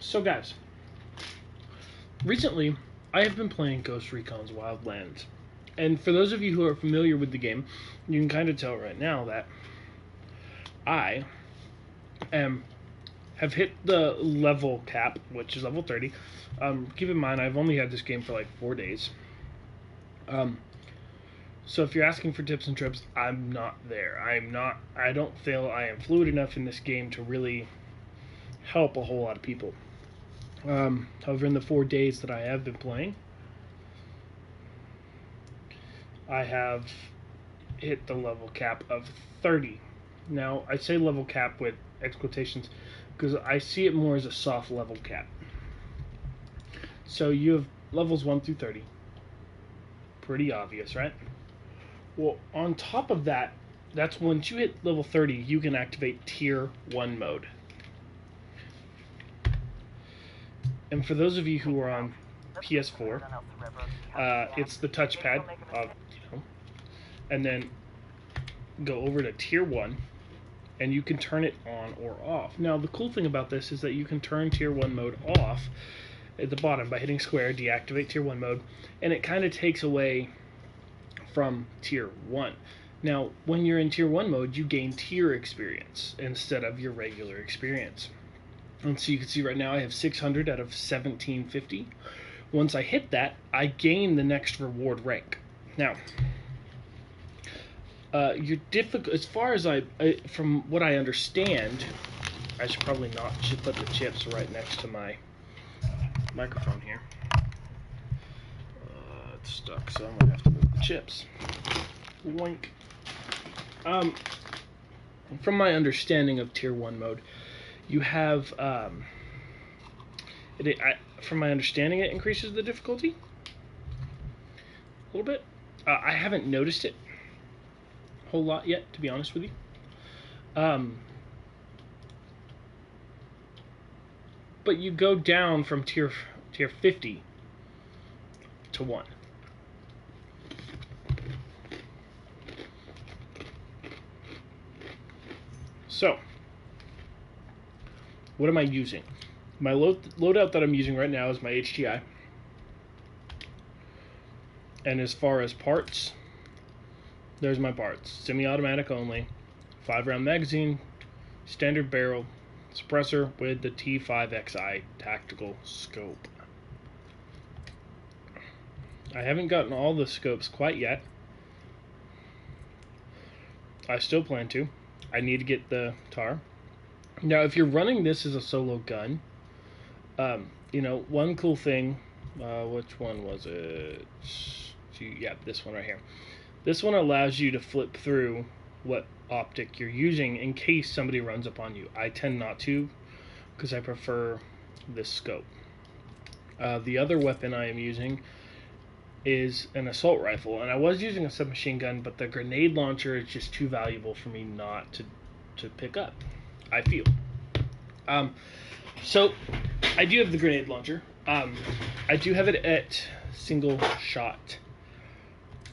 So guys, recently I have been playing Ghost Recon's Wildlands. And for those of you who are familiar with the game, you can kind of tell right now that I have hit the level cap, which is level 30. Keep in mind, I've only had this game for like 4 days. So if you're asking for tips and trips, I'm not there. I don't feel I am fluid enough in this game to really help a whole lot of people. However, in the 4 days that I have been playing, I have hit the level cap of 30. Now, I say level cap with quotations because I see it more as a soft level cap. So you have levels 1 through 30. Pretty obvious, right? Well, on top of that, that's once you hit level 30, you can activate Tier 1 mode. And for those of you who are on PS4, it's the touchpad, and then go over to Tier 1, and you can turn it on or off. Now, the cool thing about this is that you can turn Tier 1 mode off at the bottom by hitting square, deactivate Tier 1 mode, and it kind of takes away from Tier 1. Now, when you're in Tier 1 mode, you gain tier experience instead of your regular experience. And so you can see right now I have 600 out of 1750. Once I hit that, I gain the next reward rank. Now, you're difficult as far as from what I understand. I should probably not put the chips right next to my microphone here. It's stuck, so I'm gonna have to move the chips. Wink. From my understanding of Tier 1 mode, you have, from my understanding, it increases the difficulty a little bit. I haven't noticed it a whole lot yet, to be honest with you. But you go down from tier 50 to 1. So, what am I using? My loadout that I'm using right now is my HTI. And as far as parts, there's my parts. Semi-automatic only, 5-round magazine, standard barrel, suppressor with the T5XI tactical scope. I haven't gotten all the scopes quite yet. I still plan to. I need to get the TAR. Now, if you're running this as a solo gun, one cool thing, which one was it? Yeah, this one right here. This one allows you to flip through what optic you're using in case somebody runs up on you. I tend not to, because I prefer this scope. The other weapon I am using is an assault rifle, and I was using a submachine gun, but the grenade launcher is just too valuable for me not to pick up, I feel. So I do have the grenade launcher. I do have it at single shot.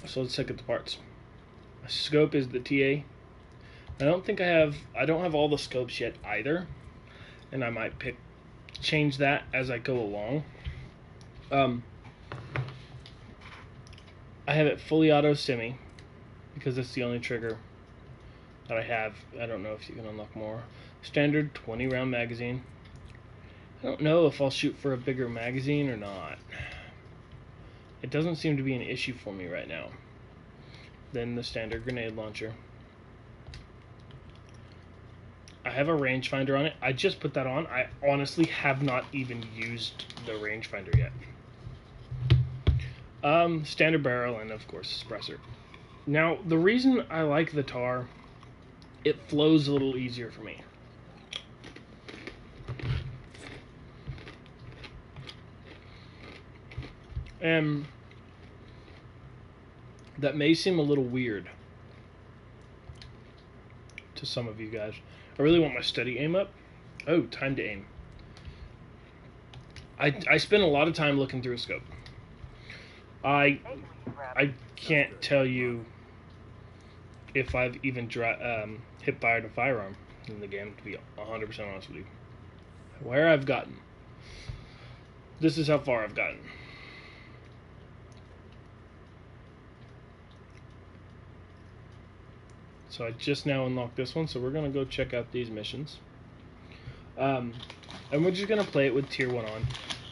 So let's look at the parts. My scope is the TA. I don't have all the scopes yet either, and I might change that as I go along. I have it fully auto semi because that's the only trigger that I have. I don't know if you can unlock more. Standard 20-round magazine. I don't know if I'll shoot for a bigger magazine or not. It doesn't seem to be an issue for me right now. Then the standard grenade launcher. I have a rangefinder on it. I just put that on. I honestly have not even used the rangefinder yet. Standard barrel and of course suppressor. Now, the reason I like the TAR, it flows a little easier for me. And that may seem a little weird to some of you guys. I really want my steady aim up. Oh, time to aim. I spend a lot of time looking through a scope. I can't tell you if I've even hip fired a firearm in the game, to be 100% honest with you. Where I've gotten This is how far I've gotten. So I just now unlocked this one, so we're going to go check out these missions. And we're just going to play it with Tier 1 on,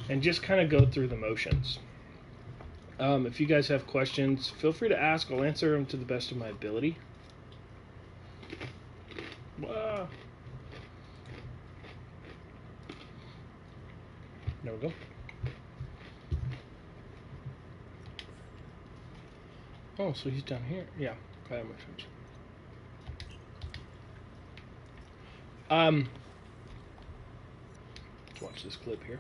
and just kind of go through the motions. If you guys have questions, feel free to ask. I'll answer them to the best of my ability. There we go. Oh, so he's down here. Yeah, that makes sense. Let's watch this clip here.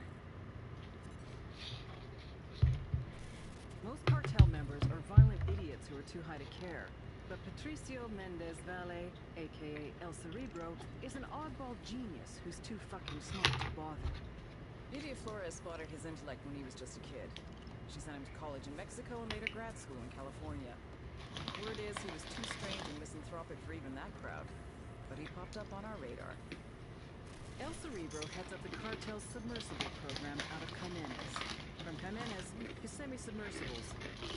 Most cartel members are violent idiots who are too high to care. But Patricio Mendez Valle, aka El Cerebro, is an oddball genius who's too fucking smart to bother. Lydia Flores spotted his intellect when he was just a kid. She sent him to college in Mexico and later grad school in California. Word is he was too strange and misanthropic for even that crowd. But he popped up on our radar. El Cerebro heads up the cartel's submersible program out of Jimenez. From Jimenez, his semi-submersibles,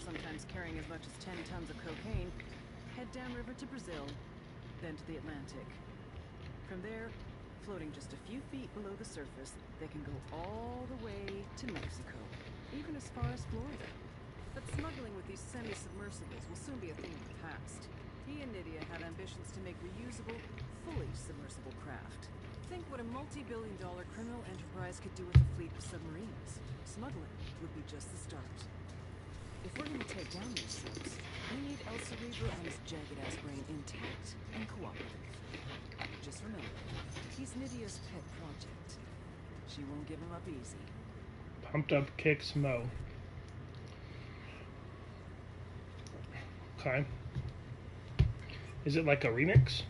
sometimes carrying as much as 10 tons of cocaine, head downriver to Brazil, then to the Atlantic. From there, floating just a few feet below the surface, they can go all the way to Mexico, even as far as Florida. But smuggling with these semi-submersibles will soon be a thing of the past. He and Nydia had ambitions to make reusable, fully submersible craft. Think what a multi-billion-dollar criminal enterprise could do with a fleet of submarines. Smuggling would be just the start. If we're going to take down these subs, we need El Cerebro and his jagged-ass brain intact and cooperative. Just remember, he's Nydia's pet project. She won't give him up easy. Pumped Up Kicks Mo. Okay. Is it like a remix?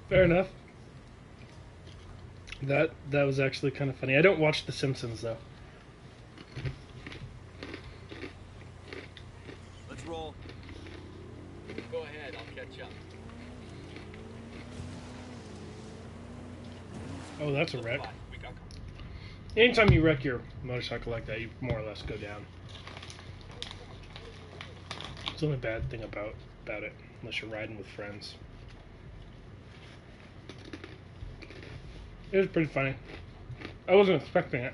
Fair enough. That was actually kind of funny. I don't watch The Simpsons though. Let's roll. Go ahead, I'll catch up. Oh, that's a wreck. We got Anytime you wreck your motorcycle like that, you more or less go down. It's the only bad thing about it, unless you're riding with friends. It was pretty funny. I wasn't expecting it.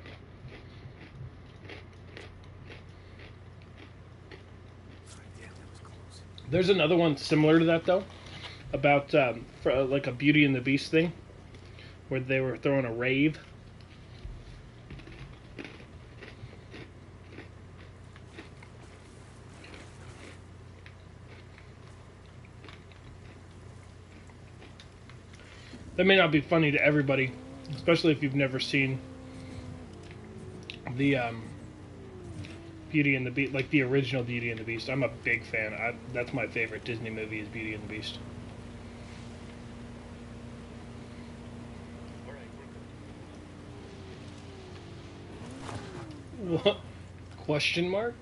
There's another one similar to that though, about like a Beauty and the Beast thing, where they were throwing a rave. That may not be funny to everybody, especially if you've never seen the Beauty and the Beast, like the original Beauty and the Beast. I'm a big fan. That's my favorite Disney movie is Beauty and the Beast. All right, we're good. What? Question mark?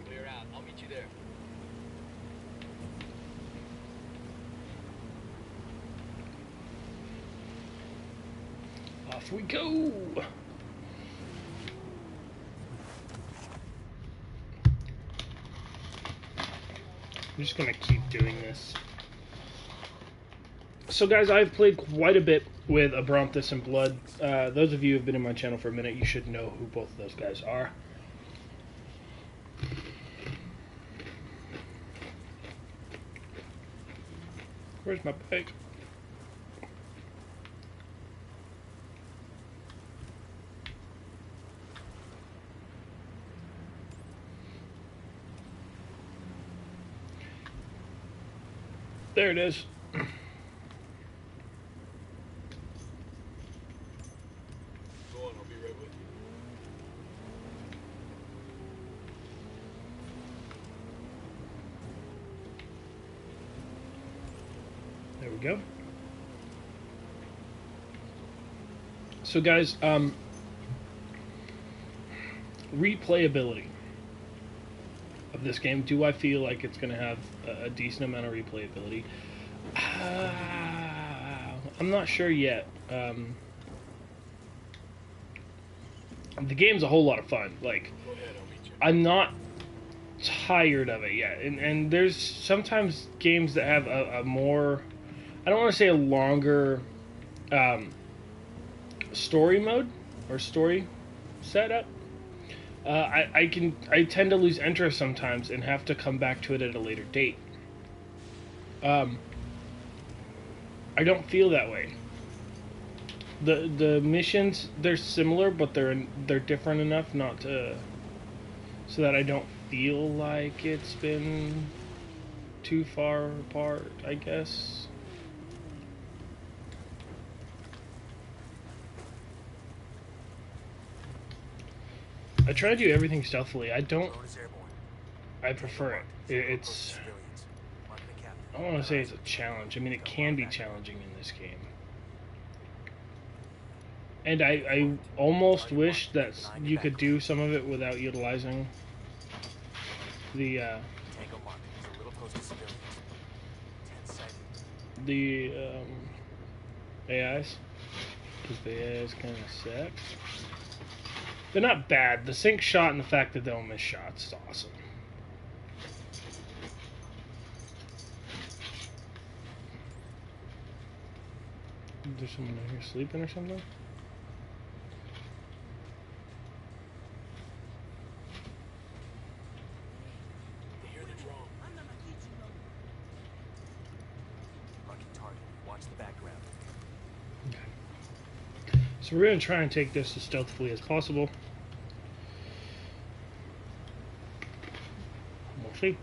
Clear out. I'll meet you there. Off we go! I'm just gonna keep doing this. So guys, I've played quite a bit with Abranthus and Blood. Those of you who have been in my channel for a minute, you should know who both of those guys are. Where's my bag? There it is. Go on, I'll be right with you. There we go. So guys, replayability of this game. Do I feel like it's going to have a decent amount of replayability? I'm not sure yet. The game's a whole lot of fun. Like, Go ahead, I'll meet you. I'm not tired of it yet. And there's sometimes games that have a more, I don't want to say a longer story mode or story setup. I tend to lose interest sometimes and have to come back to it at a later date. I don't feel that way. The missions, they're similar, but they're different enough not to, so that I don't feel like it's been too far apart, I guess. I try to do everything stealthily. I prefer it. It's, I don't want to say it's a challenge. I mean, it can be challenging in this game. And I almost wish that you could do some of it without utilizing the AIs. Because the AIs kind of suck. They're not bad. The sync shot and the fact that they don't miss shots is awesome. Is there someone in here sleeping or something? They hear the drone. Marking target. Watch the background. So we're going to try and take this as stealthily as possible. We'll see.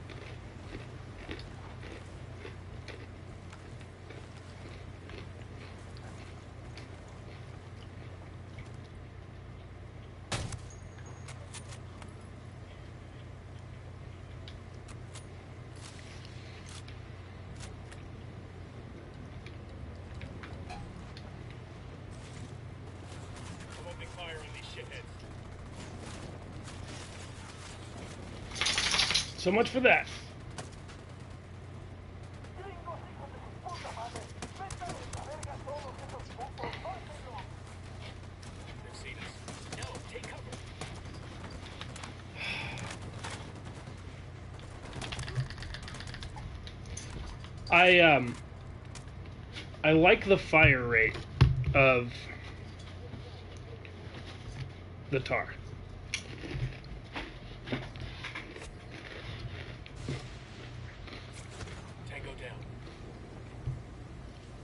I'm opening fire on these shitheads. So much for that. They've seen us. No, take cover. I like the fire rate of the tar. Tango down.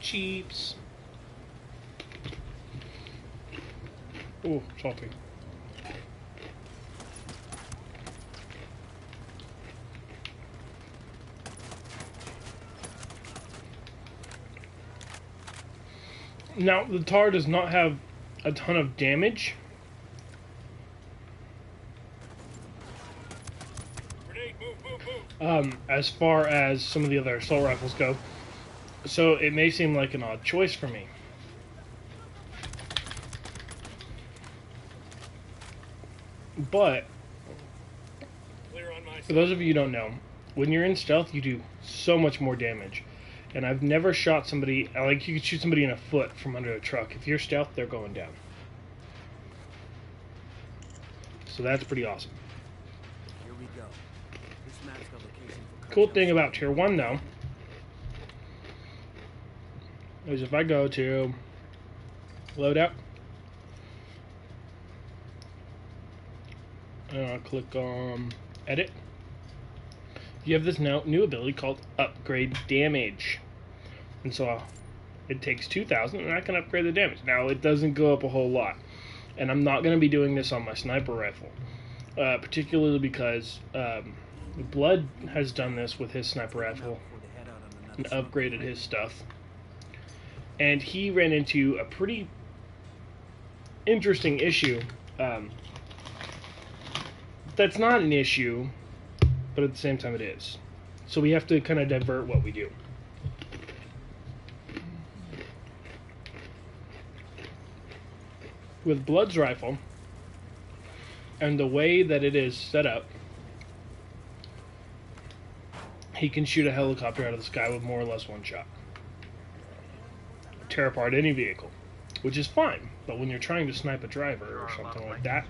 Cheeps. Oh, salty. Now, the tar does not have a ton of damage. Grenade, move. As far as some of the other assault rifles go. So it may seem like an odd choice for me. But, Clear on my for side. those of you who don't know, when you're in stealth, you do so much more damage. And I've never shot somebody, like you could shoot somebody in a foot from under a truck. If you're stealth, they're going down. So that's pretty awesome. Here we go. This map's got location for Cool cartel thing about Tier 1 though is if I go to loadout, and I'll click on edit, you have this new ability called upgrade damage. And so it takes 2,000 and I can upgrade the damage. Now it doesn't go up a whole lot. And I'm not going to be doing this on my sniper rifle. Particularly because Blood has done this with his sniper rifle and upgraded his stuff. And he ran into a pretty interesting issue. That's not an issue, but at the same time it is. So we have to kind of divert what we do. With Blood's rifle, and the way that it is set up, he can shoot a helicopter out of the sky with more or less one shot. Tear apart any vehicle, which is fine, but when you're trying to snipe a driver or something like that,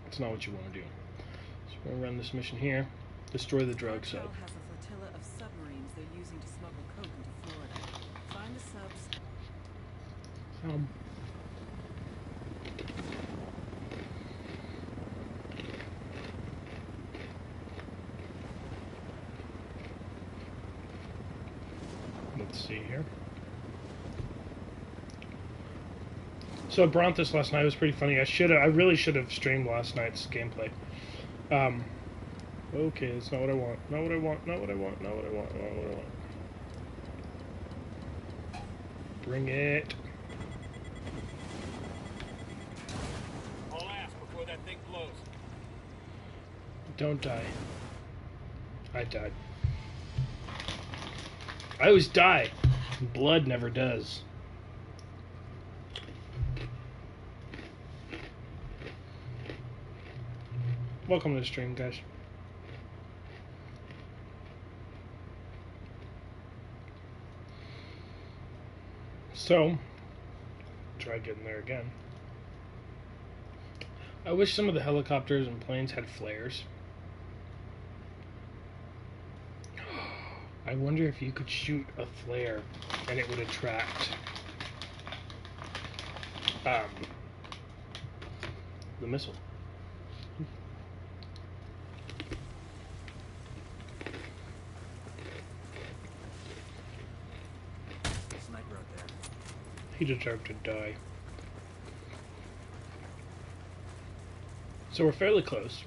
it's not what you want to do. So we're going to run this mission here. Destroy the drug sub. Cartel has a flotilla of submarines they're using to smuggle coke into Florida. Find the subs. Let's see here. So I brought this last night. It was pretty funny. I really should have streamed last night's gameplay. Okay, that's not what I want. Not what I want. Not what I want. Not what I want. Not what I want. Bring it. I'll ask before that thing blows. Don't die. I died. I always die. Blood never does. Welcome to the stream, guys. So, try getting there again. I wish some of the helicopters and planes had flares. I wonder if you could shoot a flare and it would attract the missile. Sniper out there. He deserved to die. So we're fairly close.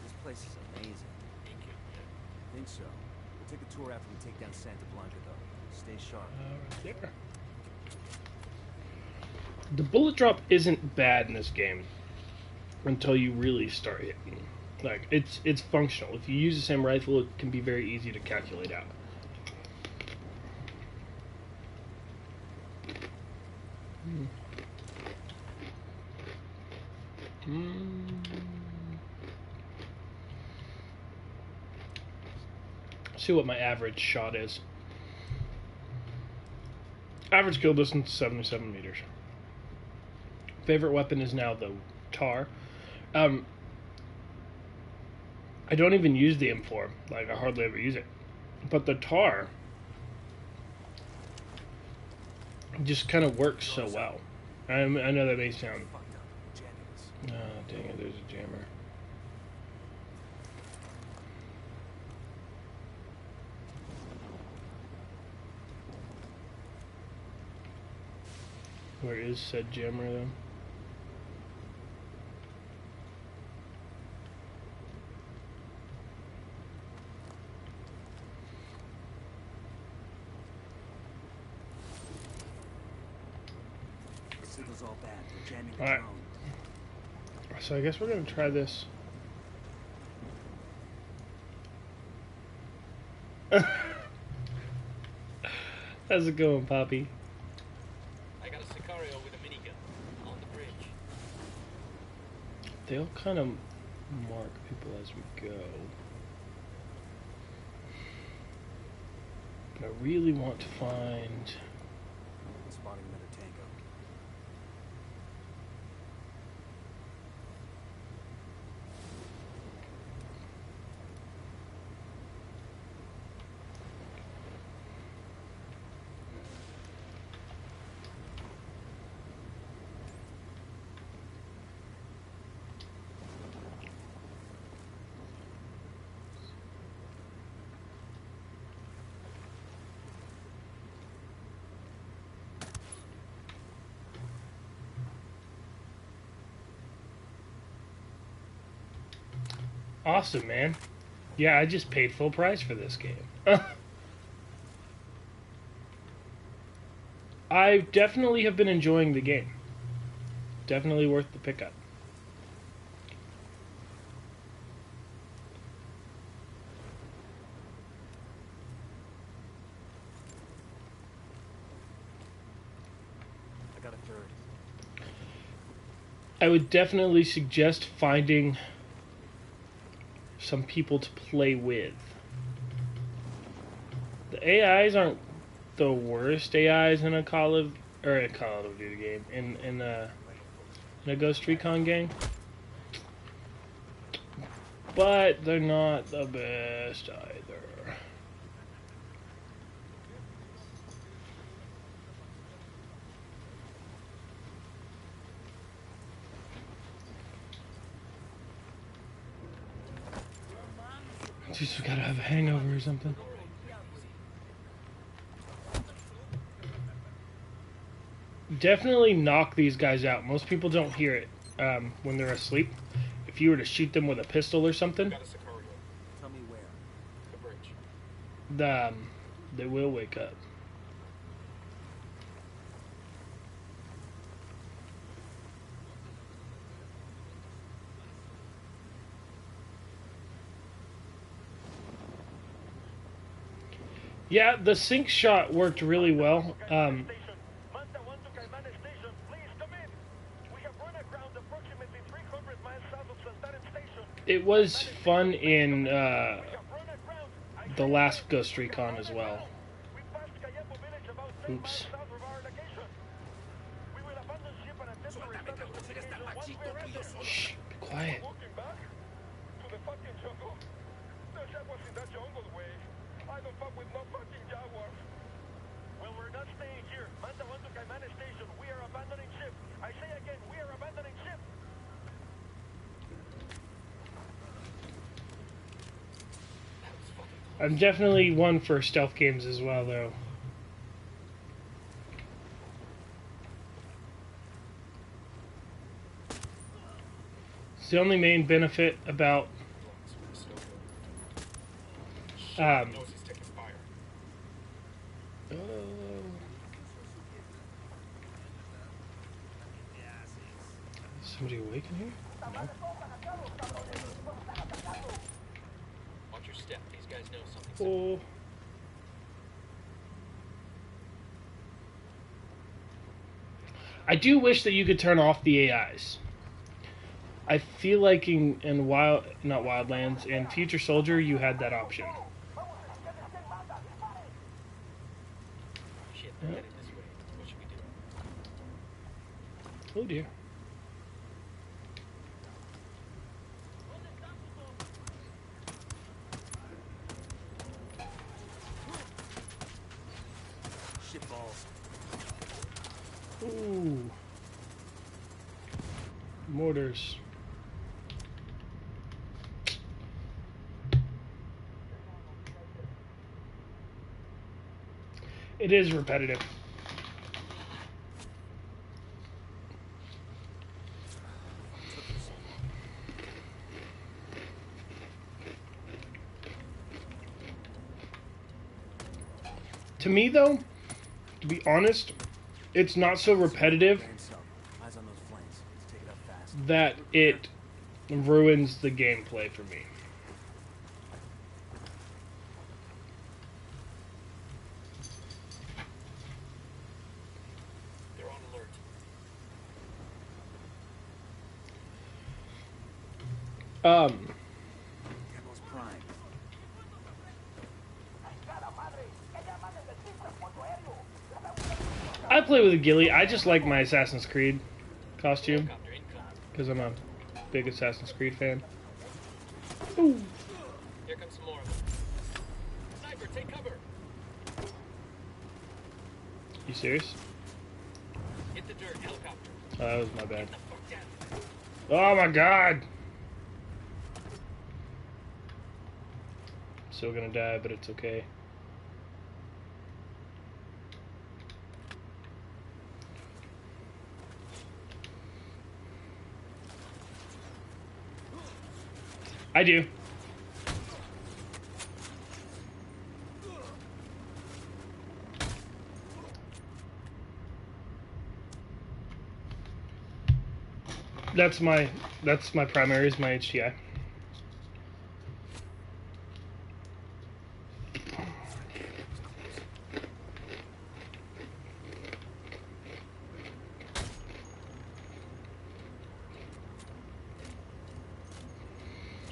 This place is amazing. Think so. We'll take a tour after we take down Santa Blanca, though. Stay sharp. Right there. The bullet drop isn't bad in this game until you really start hitting. Like, it's functional. If you use the same rifle, it can be very easy to calculate out. See what my average shot is. Average kill distance 77 meters. Favorite weapon is now the tar. I don't even use the M4. Like, I hardly ever use it. But the tar just kind of works so well. I know that may sound... Oh, dang it, there's a jammer. Where is said jammer, though? Signal's all bad. We're jamming the Alright. drone. So I guess we're going to try this. How's it going, Poppy? I got a Sicario with a minigun on the bridge. They'll kind of mark people as we go. But I really want to find... Spotting another tango. Awesome, man. Yeah, I just paid full price for this game. I definitely have been enjoying the game. Definitely worth the pickup. I got a third. I would definitely suggest finding some people to play with. The AIs aren't the worst AIs in a Call of Duty game, in a Ghost Recon game, but they're not the best either. Just gotta have a hangover or something. Definitely knock these guys out. Most people don't hear it when they're asleep. If you were to shoot them with a pistol or something, Tell me where. The bridge. they will wake up. Yeah, the sync shot worked really well. It was fun in the last Ghost Recon as well. Oops. Shh, be quiet. Well, we're not staying here. Manta 1 to Kaimana Station. We are abandoning ship. I say again, we are abandoning ship. I'm definitely one for stealth games as well, though. It's the only main benefit about somebody awake in here? No. Watch your step. These guys know something. Oh. I do wish that you could turn off the AIs. I feel like in not Wildlands, in Future Soldier, you had that option. Shit, they're headed this way. What should we do? Oh dear. Shit balls. Ooh. Mortars. It is repetitive. To me, though, to be honest, it's not so repetitive Eyes on those flanks. Let's take it up fast. that it ruins the gameplay for me. They're on alert. Camo's prime. I play with a ghillie. I just like my Assassin's Creed costume Helicopter incoming. because I'm a big Assassin's Creed fan. Ooh. Here comes some more of them. Sniper, take cover. You serious? Hit the dirt. Helicopter. Oh, that was my bad. Get the fuck down. Oh my god! Still gonna die, but it's okay. I do. That's my primary is my HTI.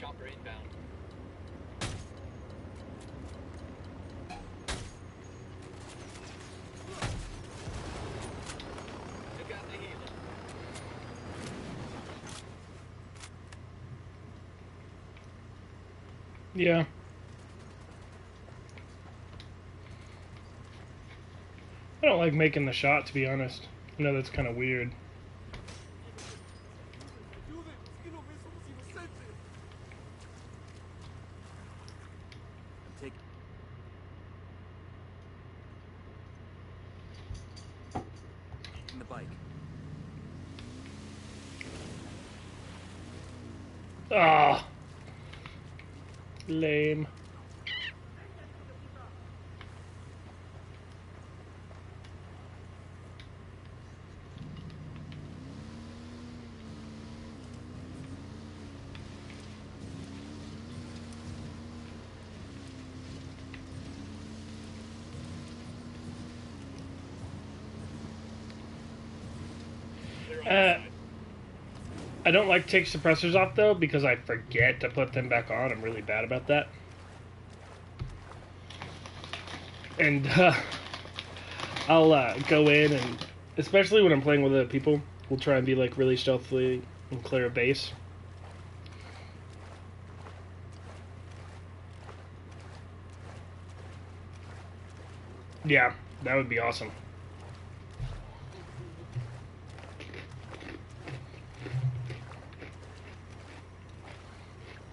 Chopper inbound. Took out the healer. Yeah. I don't like making the shot, to be honest. I know that's kind of weird. I'm taking the bike. Ah, lame. I don't like to take suppressors off though because I forget to put them back on. I'm really bad about that. And I'll go in and, especially when I'm playing with other people, we'll try and be like really stealthily and clear a base. Yeah, that would be awesome.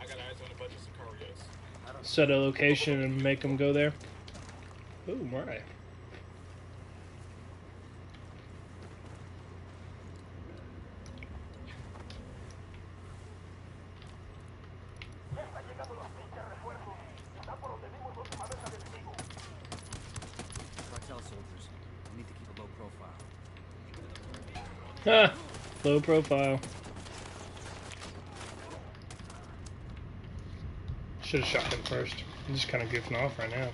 I got eyes on a bunch of Sicarios. Set a location and make them go there. Oh my. Cartel soldiers. We need to keep a low profile. Ah, low profile. Should have shot him first. I'm just kind of goofing off right now.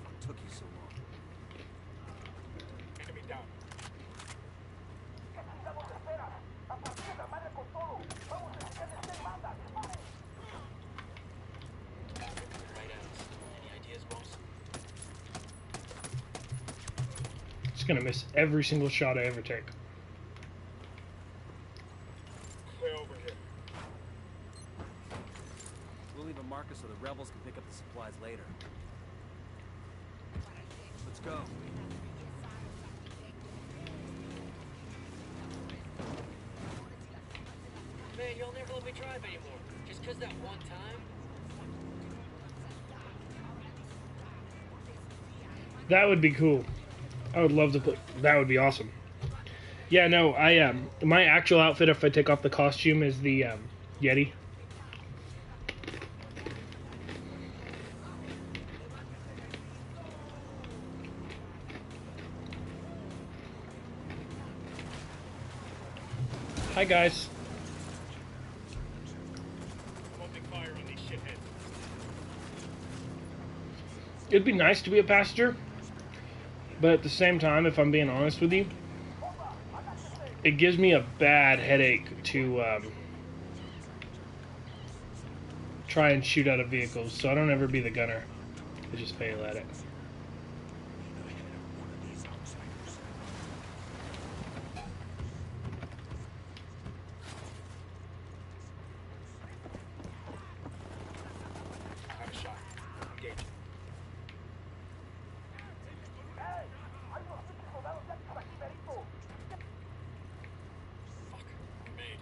What took you so long? Enemy down. Right out. Any ideas, boss? Just gonna miss every single shot I ever take. Clear over here. We'll leave a marker so the rebels can pick up the supplies later. Let's go. Man, y'all never let me drive anymore. Just 'cause that one time? That would be cool. I would love to put. That would be awesome. Yeah, no, I my actual outfit, if I take off the costume, is the Yeti. Hi guys. I'm opening fire on these shitheads. It'd be nice to be a passenger, but at the same time, if I'm being honest with you, it gives me a bad headache to try and shoot out of vehicles, so I don't ever be the gunner. I just fail at it. I have a shot. Engage. Fuck. Grenade.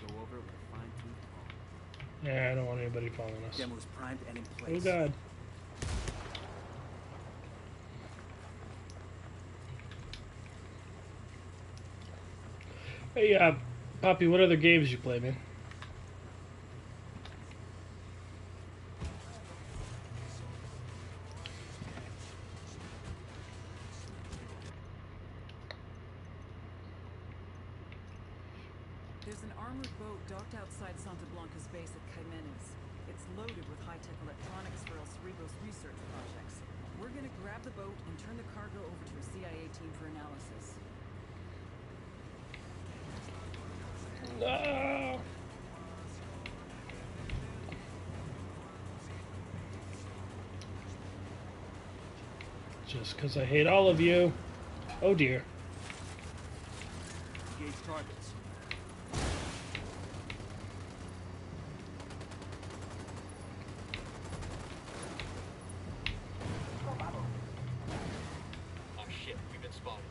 Go over it with a fine-tooth comb. Yeah, I don't want anybody following us. Demo is primed and in Oh place. god. Hey, Poppy, what other games you play, man? There's an armored boat docked outside Santa Blanca's base at Caimenes. It's loaded with high-tech electronics for El Cerebro's research projects. We're gonna grab the boat and turn the cargo over to a CIA team for analysis. No. Just because I hate all of you. Oh dear. Engage targets. Oh shit, we've been spotted.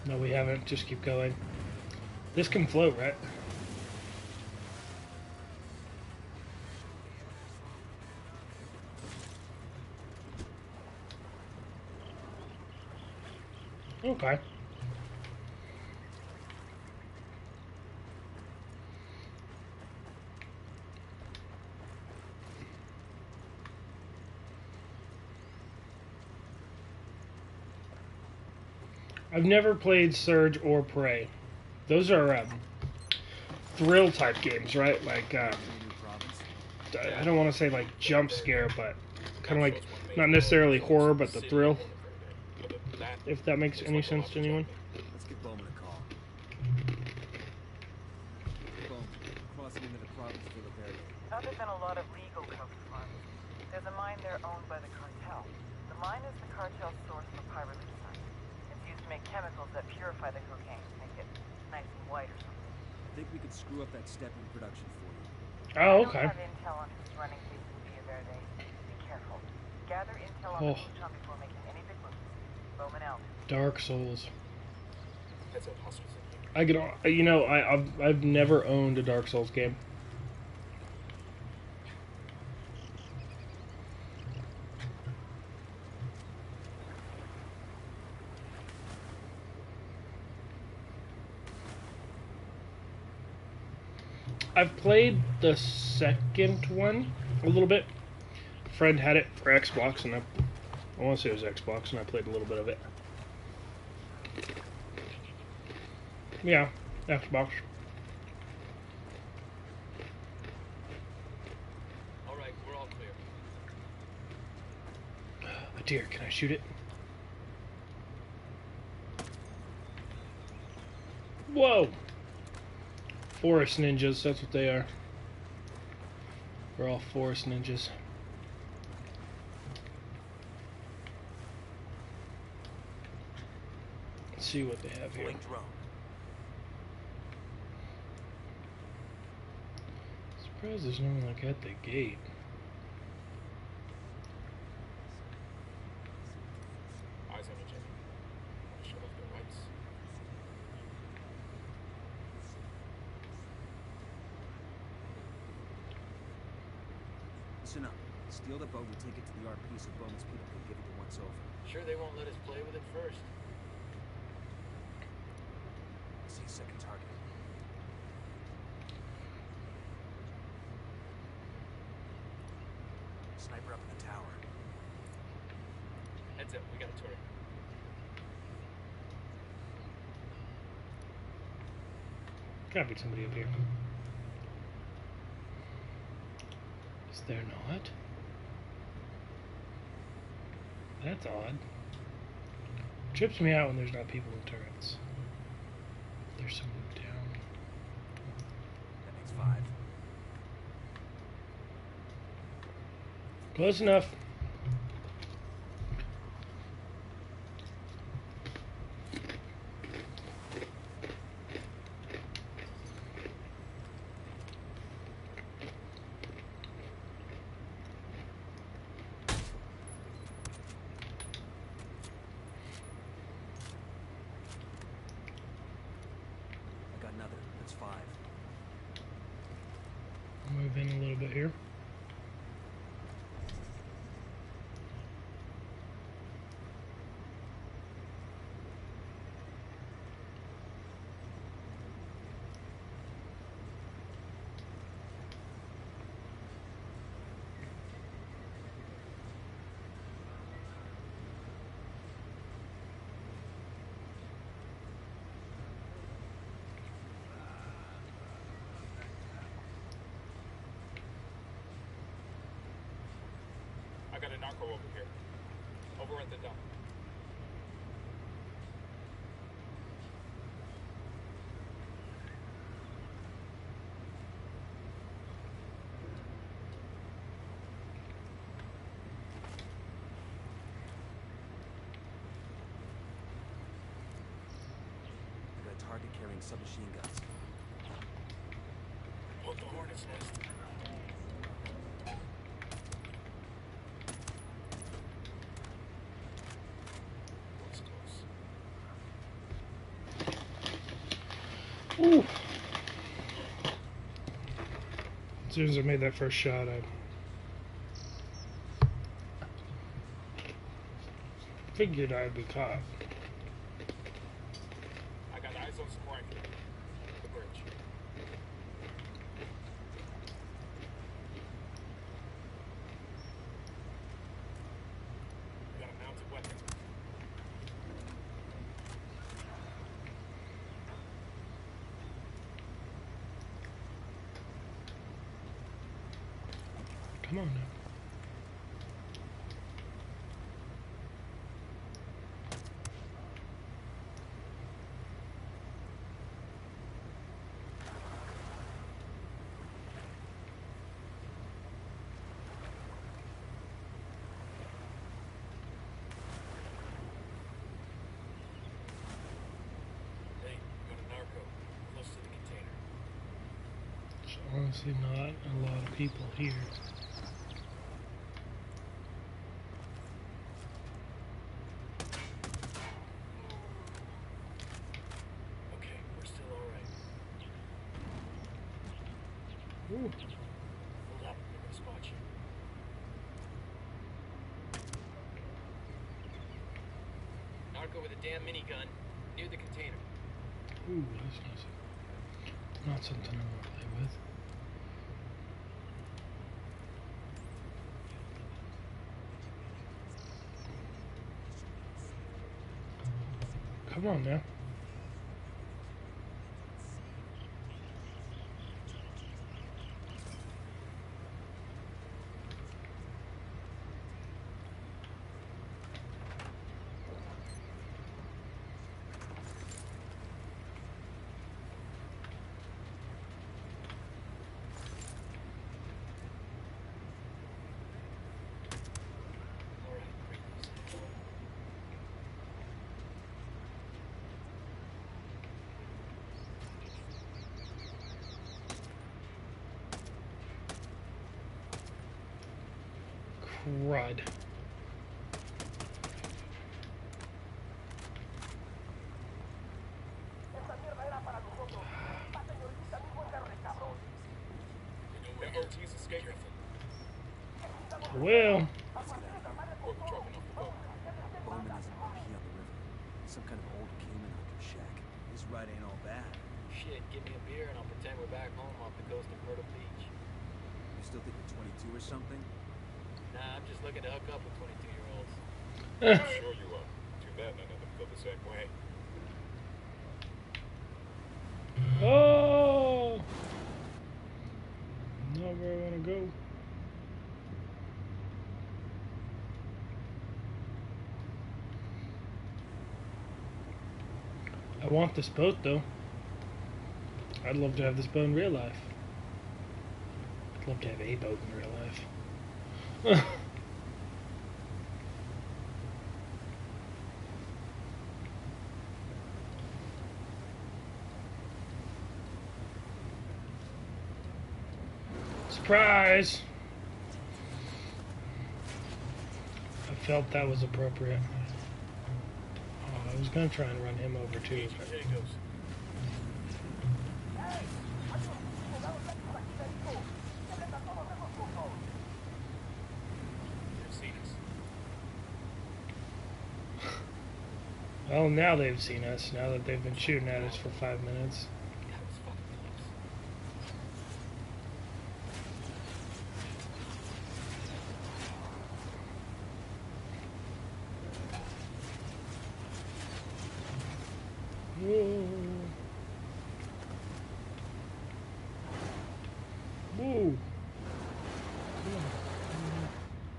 No, we haven't. Just keep going. This can float, right? Okay. I've never played Surge or Prey. Those are thrill type games, right? Like, I don't want to say like jump scare, but kind of like not necessarily horror, but the thrill. If that makes any sense to anyone. Let's give Bowman a call. Bowman, crossing into the province of Villa Verde. Other than a lot of legal cover farms, there's a mine there owned by the cartel. The mine is the cartel's source for pyrolutamide. It's used to make chemicals that purify the cocaine, make it nice and white or something. I think we could screw up that step in production for you. Oh, okay. I don't have intel on who's running things in Villa Verde. Be careful. Gather intel on the Recon before making any big moves. Bowman out. Dark Souls. Heads up, hostiles in here. I get, you know, I've never owned a Dark Souls game. I've played the second one a little bit. A friend had it for Xbox, and I want to say it was Xbox, and I played a little bit of it. Yeah, Xbox. Alright, we're all clear. A deer, can I shoot it? Whoa! Forest ninjas, that's what they are. We're all forest ninjas. Let's see what they have here. Pulling drone. Surprised there's no one like at the gate. Eyes on each other. Shut off the lights. Listen up. Steal the boat and take it to the RP so Bowman's people can give it to once over. Sure they won't let us play with it first. See second target. Sniper up in the tower. Heads up, we got a turret. Gotta be somebody up here. Is there not? That's odd. Trips me out when there's not people in turrets. There's some down. That makes 5. Close enough. I got another. That's 5. Move in a little bit here. I got a narco over here. Over at the dump. I got a target carrying submachine guns. Look, the hornet's nest. Ooh. As soon as I made that first shot, I figured I'd be caught. I got eyes on some rifle. The bridge. I got a mounted weapon. Come on now. Hey, we got a narco. Close to the container. There's honestly not a lot of people here. Okay, we're still alright. Ooh. Hold up, they're gonna spot you. Narco with a damn minigun near the container. Ooh, that's not something I want to play with. Come on now. Alright, bring those. Crud. The OT's escape rifle. Well, Or we're dropping off the boat. Bowman has an RP on the river. Some kind of old Cayman hunter shack. This ride ain't all bad. Shit, give me a beer and I'll pretend we're back home off the coast of Myrtle Beach. You still think you're 22 or something? Nah, I'm just looking to hook up with 22-year-olds. Sure you are. Too bad none of them feel the same way. oh, not where I want to go. I want this boat though. I'd love to have this boat in real life. I'd love to have a boat in real life. Surprise! I felt that was appropriate. Oh, I was gonna try and run him over too, but There he goes. Well, now they've seen us, now that they've been shooting at us for 5 minutes. That was fucking Whoa. Whoa.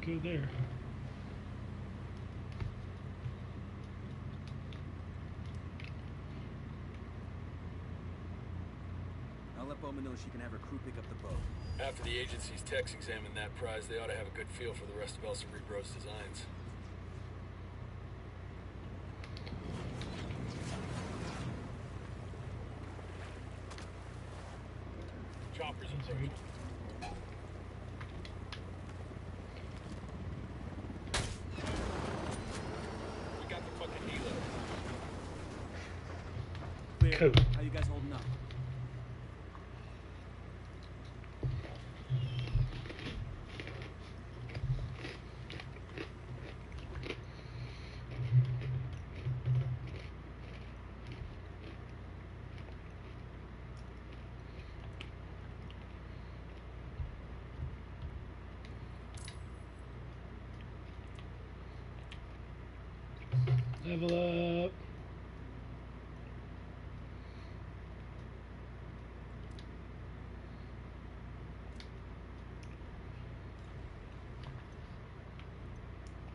Go there. I'll let Bowman know she can have her crew pick up the boat. After the agency's techs examine that prize, they ought to have a good feel for the rest of El Cerebro's designs. choppers approaching. We got the fucking helo. Clear. Cool. How you guys holding up? Level up.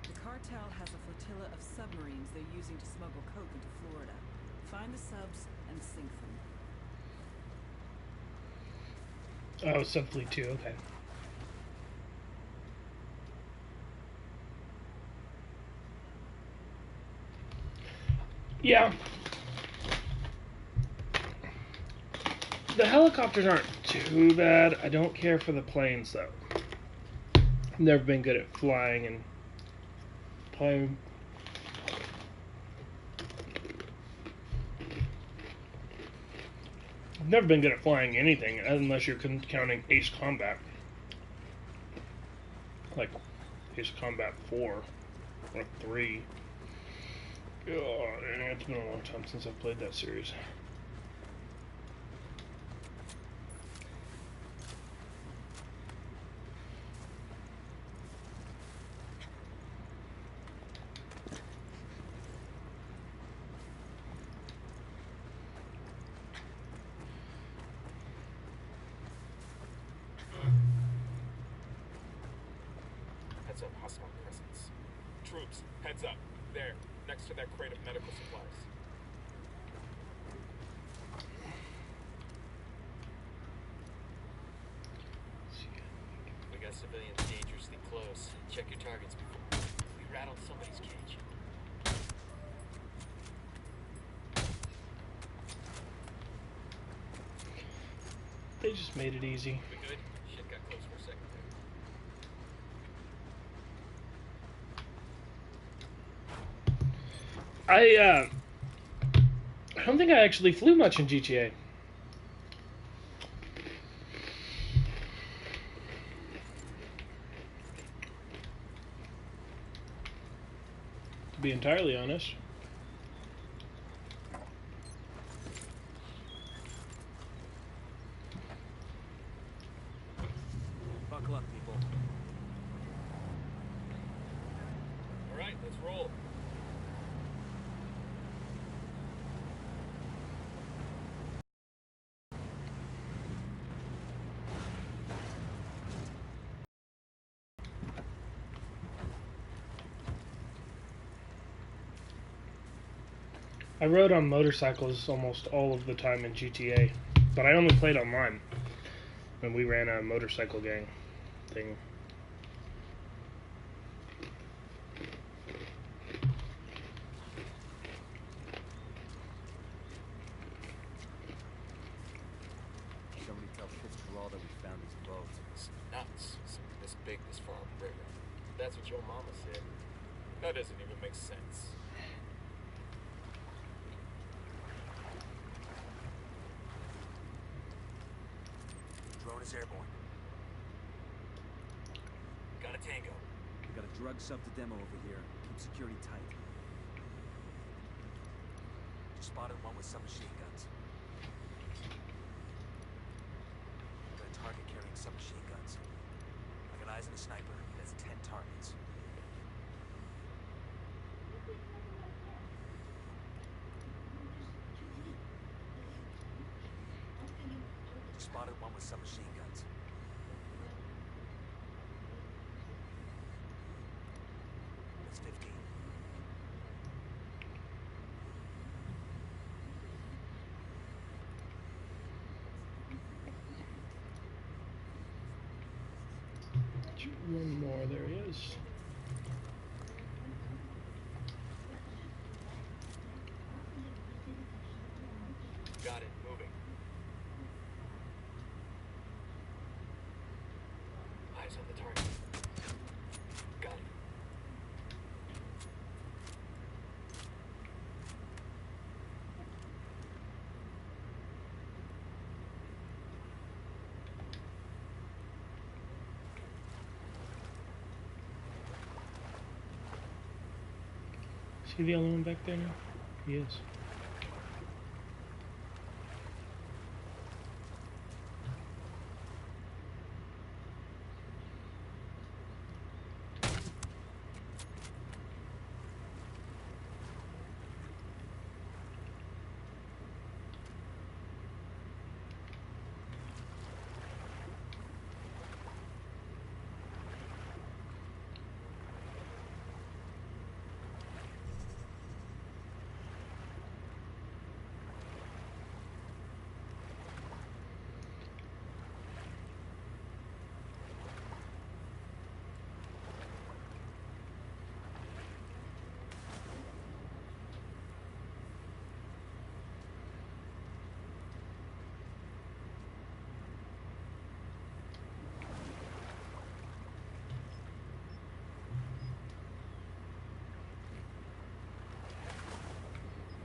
The cartel has a flotilla of submarines they're using to smuggle coke into Florida. Find the subs and sink them. Oh, Subfleet 2, okay. Yeah. The helicopters aren't too bad. I don't care for the planes, though. I've never been good at flying and playing. I've never been good at flying anything, unless you're counting Ace Combat. Like Ace Combat 4 or 3. God, it's been a long time since I've played that series. Heads up, hostile presence. Troops, heads up. There, next to that crate of medical supplies. We got civilians dangerously close. Check your targets before we rattle somebody's cage. They just made it easy. We good? Shit got close for a second there. I don't think I actually flew much in GTA. To be entirely honest. Buckle up, people. All right, let's roll. I rode on motorcycles almost all of the time in GTA, but I only played online when we ran a motorcycle gang thing. Somebody tell Fitzgerald that we found these boats. It's nuts. Something this big, this far on the river. That's what your mama said. That doesn't even make sense. Drone is airborne. Got a tango. We got a drug sub to demo over here. Keep security tight. Spotted one with submachine guns. Got a target carrying submachine guns. I got eyes on a sniper. That's 10 targets. Spotted one with submachine guns. That's 15. One more, there he is. Got it. Moving. Eyes on the target. Got it. See the other one back there now? He is.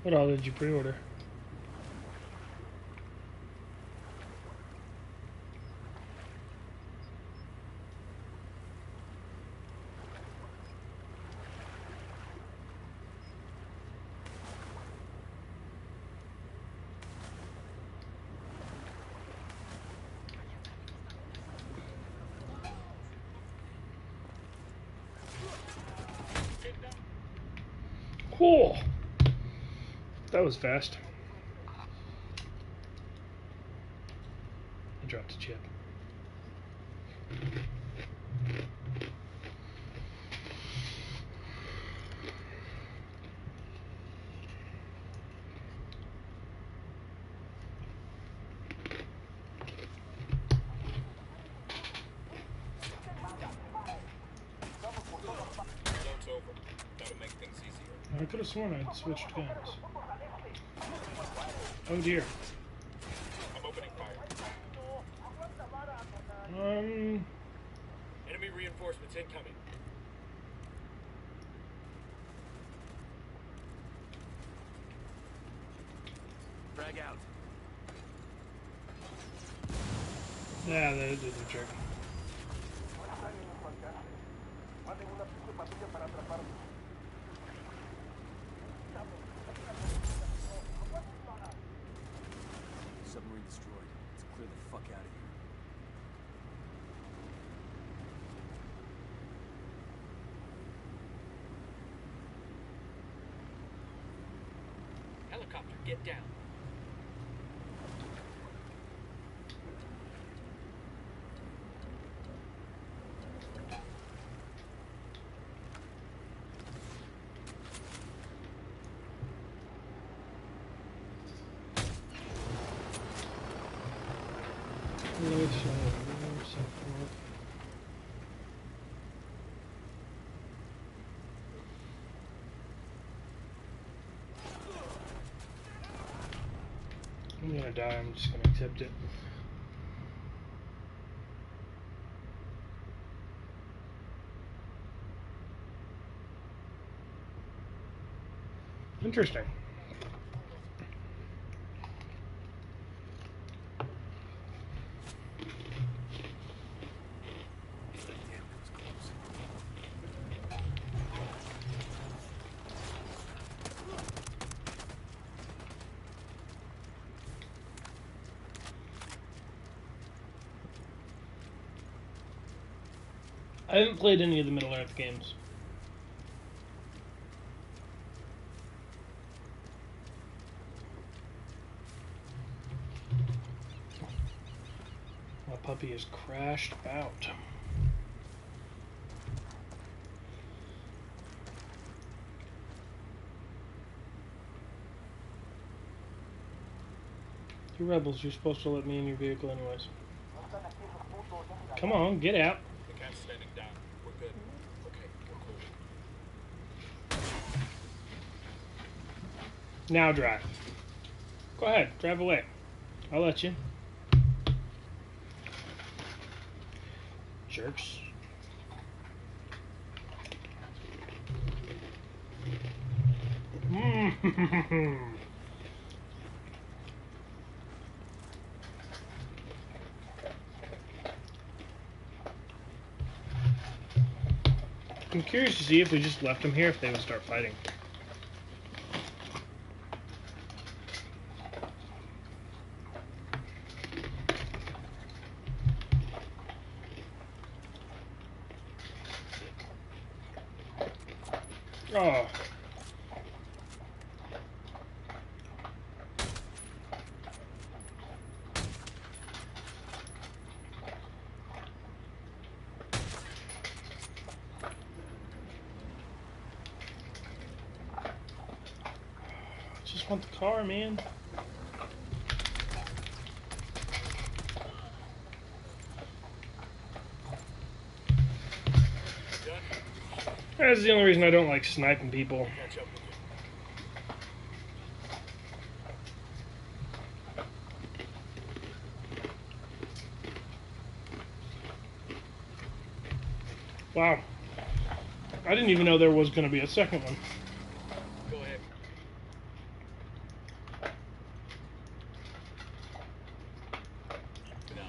What all did you pre-order? Cool. That was fast. I dropped a chip. Reload's over. That'll make things easier. I could have sworn I'd switched guns. Oh dear. I'm opening fire. Enemy reinforcements incoming. Frag out. Yeah, that did the trick. Submarine destroyed. Let's clear the fuck out of here. Helicopter, get down. I'm gonna die, I'm just gonna accept it. Interesting. Damn, that was close. I haven't played any of the Middle Earth games. My puppy has crashed out. You rebels, you're supposed to let me in your vehicle anyways. Come on, get out. The cat's standing down. We're good. Okay, we're cool. Now drive. Go ahead, drive away. I'll let you. Jerks. I'm curious to see if we just left them here, if they would start fighting. Oh. Just want the car, man. That's the only reason I don't like sniping people. Catch up with you. Wow. I didn't even know there was going to be a second one. Go ahead. Get out.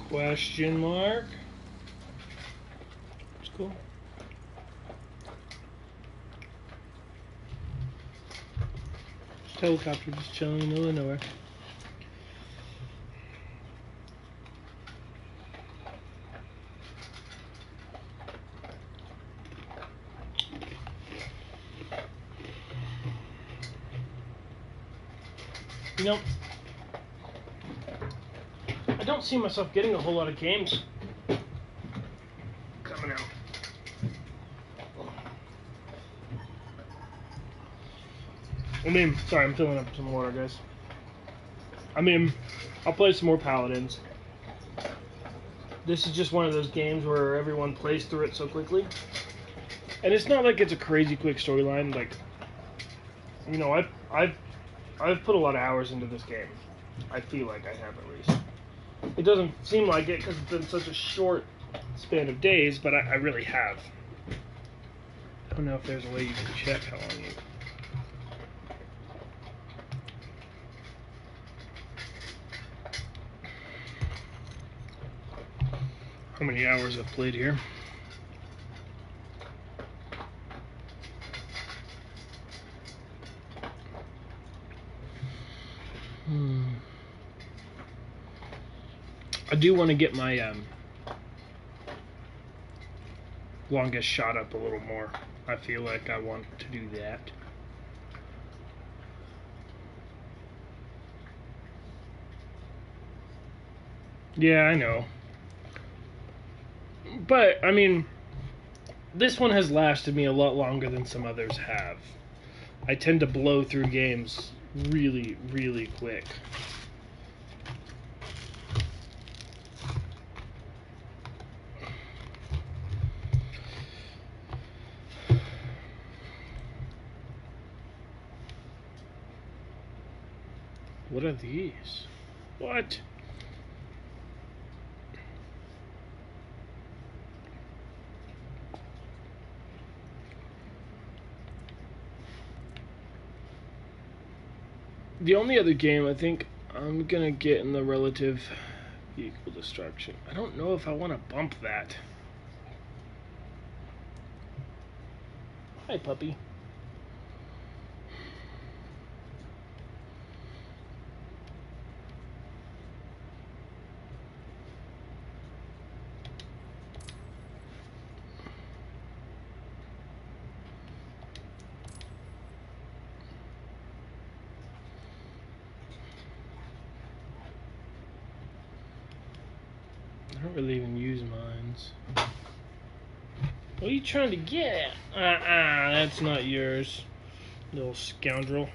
Question mark. It's cool. Just helicopter just chilling in the middle of nowhere. You know, I don't see myself getting a whole lot of games coming out. I mean, sorry, I'm filling up some water, guys. I mean, I'll play some more Paladins. This is just one of those games where everyone plays through it so quickly. And it's not like it's a crazy quick storyline. Like, you know, I've put a lot of hours into this game. I feel like I have, at least. It doesn't seem like it because it's been such a short span of days, but I really have. I don't know if there's a way you can check how long you... How many hours I've played here. I do want to get my longest shot up a little more. I feel like I want to do that. Yeah, I know. But, I mean, this one has lasted me a lot longer than some others have. I tend to blow through games really, really quick. What are these? What? The only other game I think I'm gonna get in the relative vehicle destruction. I don't know if I want to bump that. Hi, puppy. I don't really even use mines. What are you trying to get at? That's not yours, little scoundrel.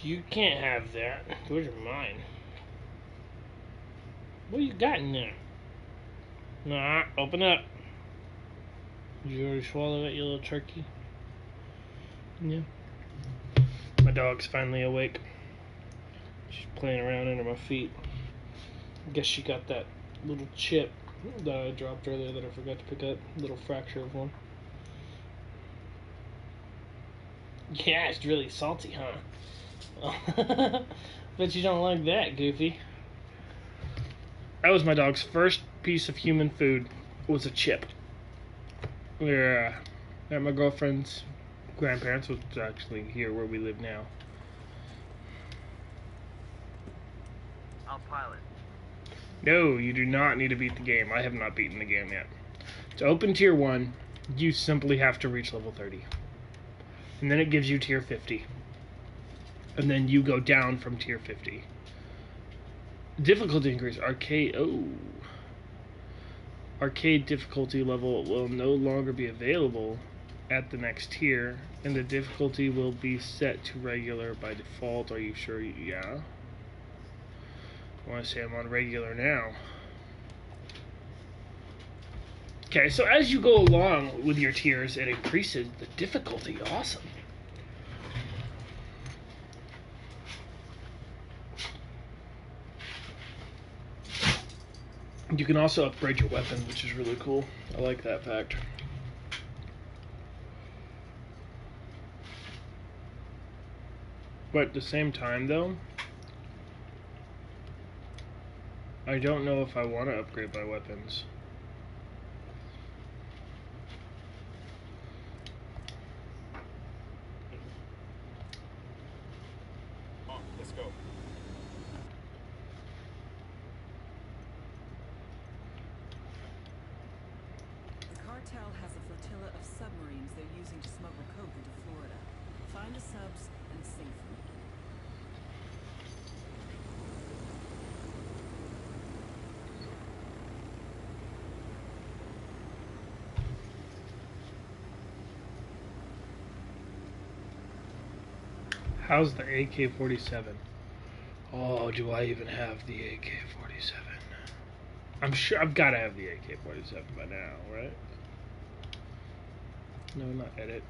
You can't have that. Those are mine. What you got in there? Nah, open up. Did you already swallow it, you little turkey? Yeah. My dog's finally awake. She's playing around under my feet. I guess she got that little chip that I dropped earlier that I forgot to pick up. Little fracture of one. Yeah, it's really salty, huh? Bet you don't like that, Goofy. That was my dog's first piece of human food. Was a chip. We were at my girlfriend's grandparents, which is actually here where we live now. I'll pilot. No, you do not need to beat the game. I have not beaten the game yet. To open tier 1, you simply have to reach level 30. And then it gives you tier 50. And then you go down from tier 50. Difficulty increase. Arcade difficulty level will no longer be available at the next tier, and the difficulty will be set to regular by default. Are you sure? Yeah. I want to say I'm on regular now. Okay, so as you go along with your tiers, it increases the difficulty. Awesome. You can also upgrade your weapon, which is really cool. I like that fact. But at the same time, though, I don't know if I want to upgrade my weapons. Come on, let's go. The cartel has a flotilla of submarines they're using to smuggle coke into Florida. Find the subs and sink them. How's the AK-47? Oh, do I even have the AK-47? I'm sure I've got to have the AK-47 by now, right? No, not edit.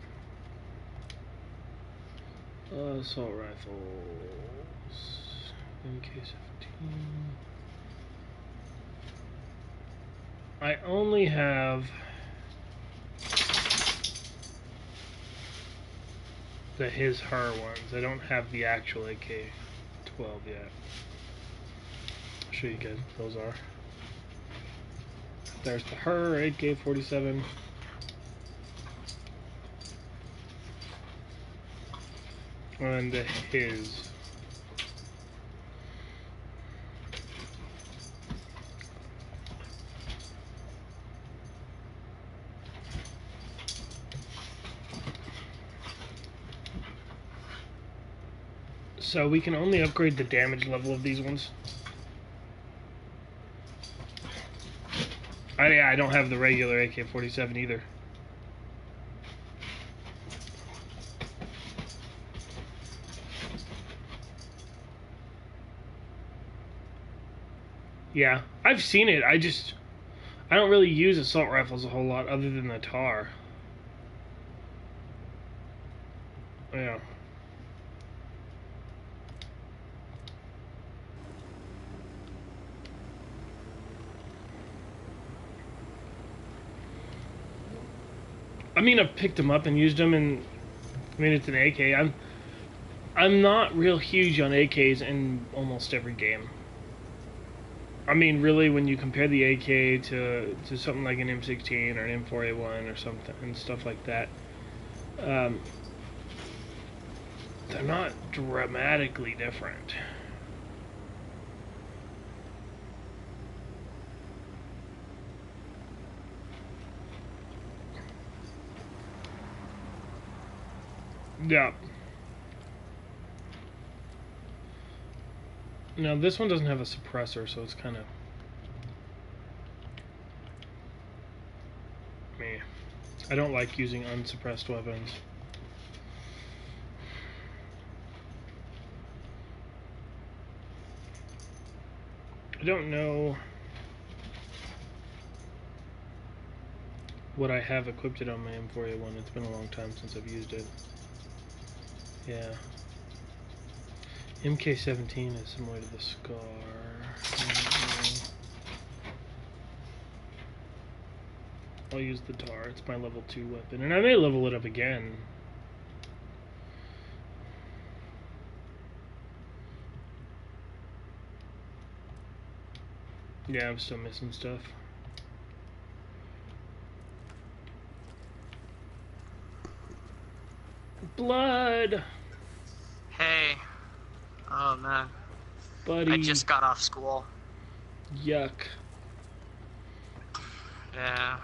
Assault rifles. MK-17. I only have the his/her ones. I don't have the actual AK-12 yet. I'll show you guys what those are. There's the her AK-47. And the his. So we can only upgrade the damage level of these ones. I don't have the regular AK-47 either. Yeah, I've seen it. I don't really use assault rifles a whole lot other than the TAR. Yeah. I mean, I've picked them up and used them, and I mean, it's an AK. I'm not real huge on AKs in almost every game. I mean, really, when you compare the AK to something like an M16 or an M4A1 or something and stuff like that, they're not dramatically different. Yeah. Now, this one doesn't have a suppressor, so it's kind of... meh. I don't like using unsuppressed weapons. I don't know what I have equipped it on my M4A1. It's been a long time since I've used it. Yeah. MK17 is similar to the Scar. I'll use the tar. It's my level 2 weapon. And I may level it up again. Yeah, I'm still missing stuff. Blood! Hey. Oh, man. Buddy. I just got off school. Yuck. Yeah.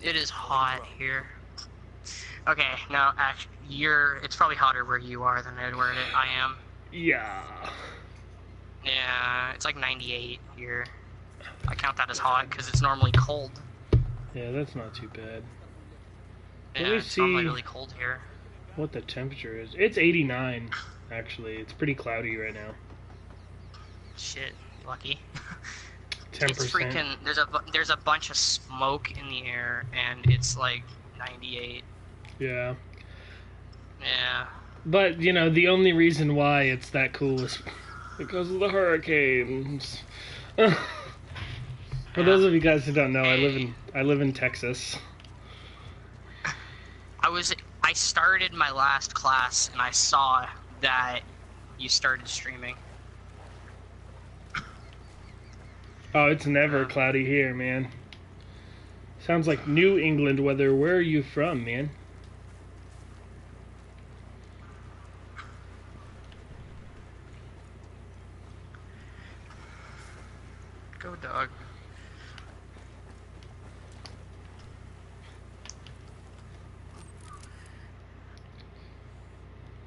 It is hot here. Okay, now, actually, it's probably hotter where you are than where I am. Yeah. Yeah, it's like 98 here. I count that as hot because it's normally cold. Yeah, that's not too bad. Yeah, Let me it's see normally really cold here. what the temperature is. It's 89, actually. It's pretty cloudy right now. Shit, lucky. 10%. It's freaking, there's a bunch of smoke in the air, and it's like 98. Yeah. Yeah. But, you know, the only reason why it's that cool is because of the hurricanes. For those of you guys who don't know, I live in Texas. I started my last class and I saw that you started streaming. Oh, it's never cloudy here, man. Sounds like New England weather. Where are you from, man? Go, dog.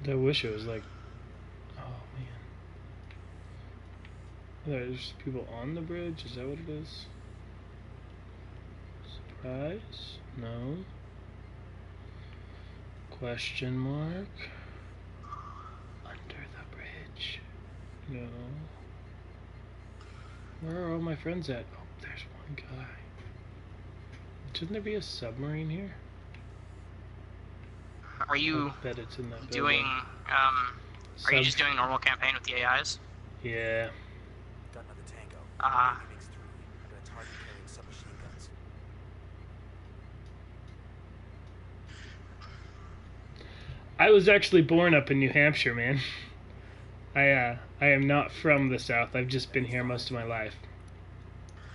I wish it was like... oh, man. There's people on the bridge? Is that what it is? Surprise? No. Question mark? Under the bridge? No. Where are all my friends at? Oh, there's one guy. Shouldn't there be a submarine here? Are you I bet it's in that doing, building. are you just doing normal campaign with the AIs? Yeah. Got another tango. Makes 3. Got a target carrying submachine guns. I was actually born up in New Hampshire, man. I am not from the South. I've just been here most of my life.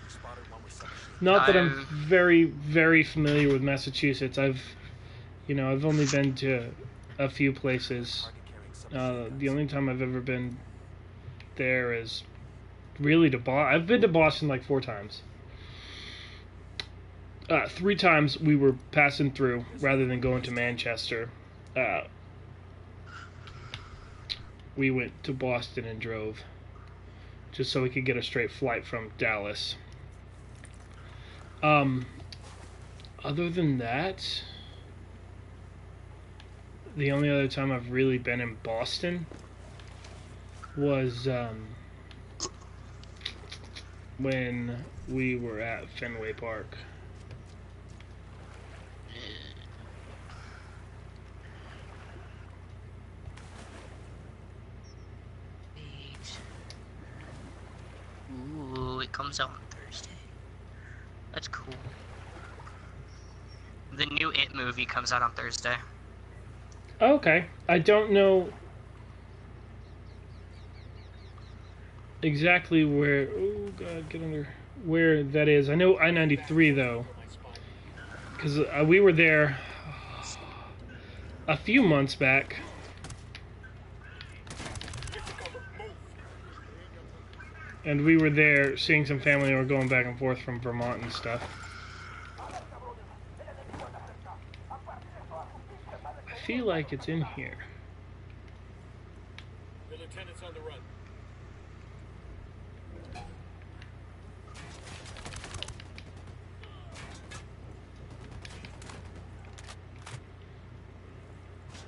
Spotted one with submachine. Not that I'm very, very familiar with Massachusetts. I've only been to a few places. Target carrying submachine The only time I've ever been there is really to Boston. I've been to Boston like 4 times. 3 times we were passing through rather than going to Manchester. We went to Boston and drove just so we could get a straight flight from Dallas. Other than that, the only other time I've really been in Boston was when we were at Fenway Park. Ooh, it comes out on Thursday. That's cool. The new It movie comes out on Thursday. Okay. I don't know exactly where. Oh God, get under where that is. I know I-93 though, because we were there a few months back. And we were there seeing some family who were going back and forth from Vermont and stuff. I feel like it's in here. The lieutenant's on the run.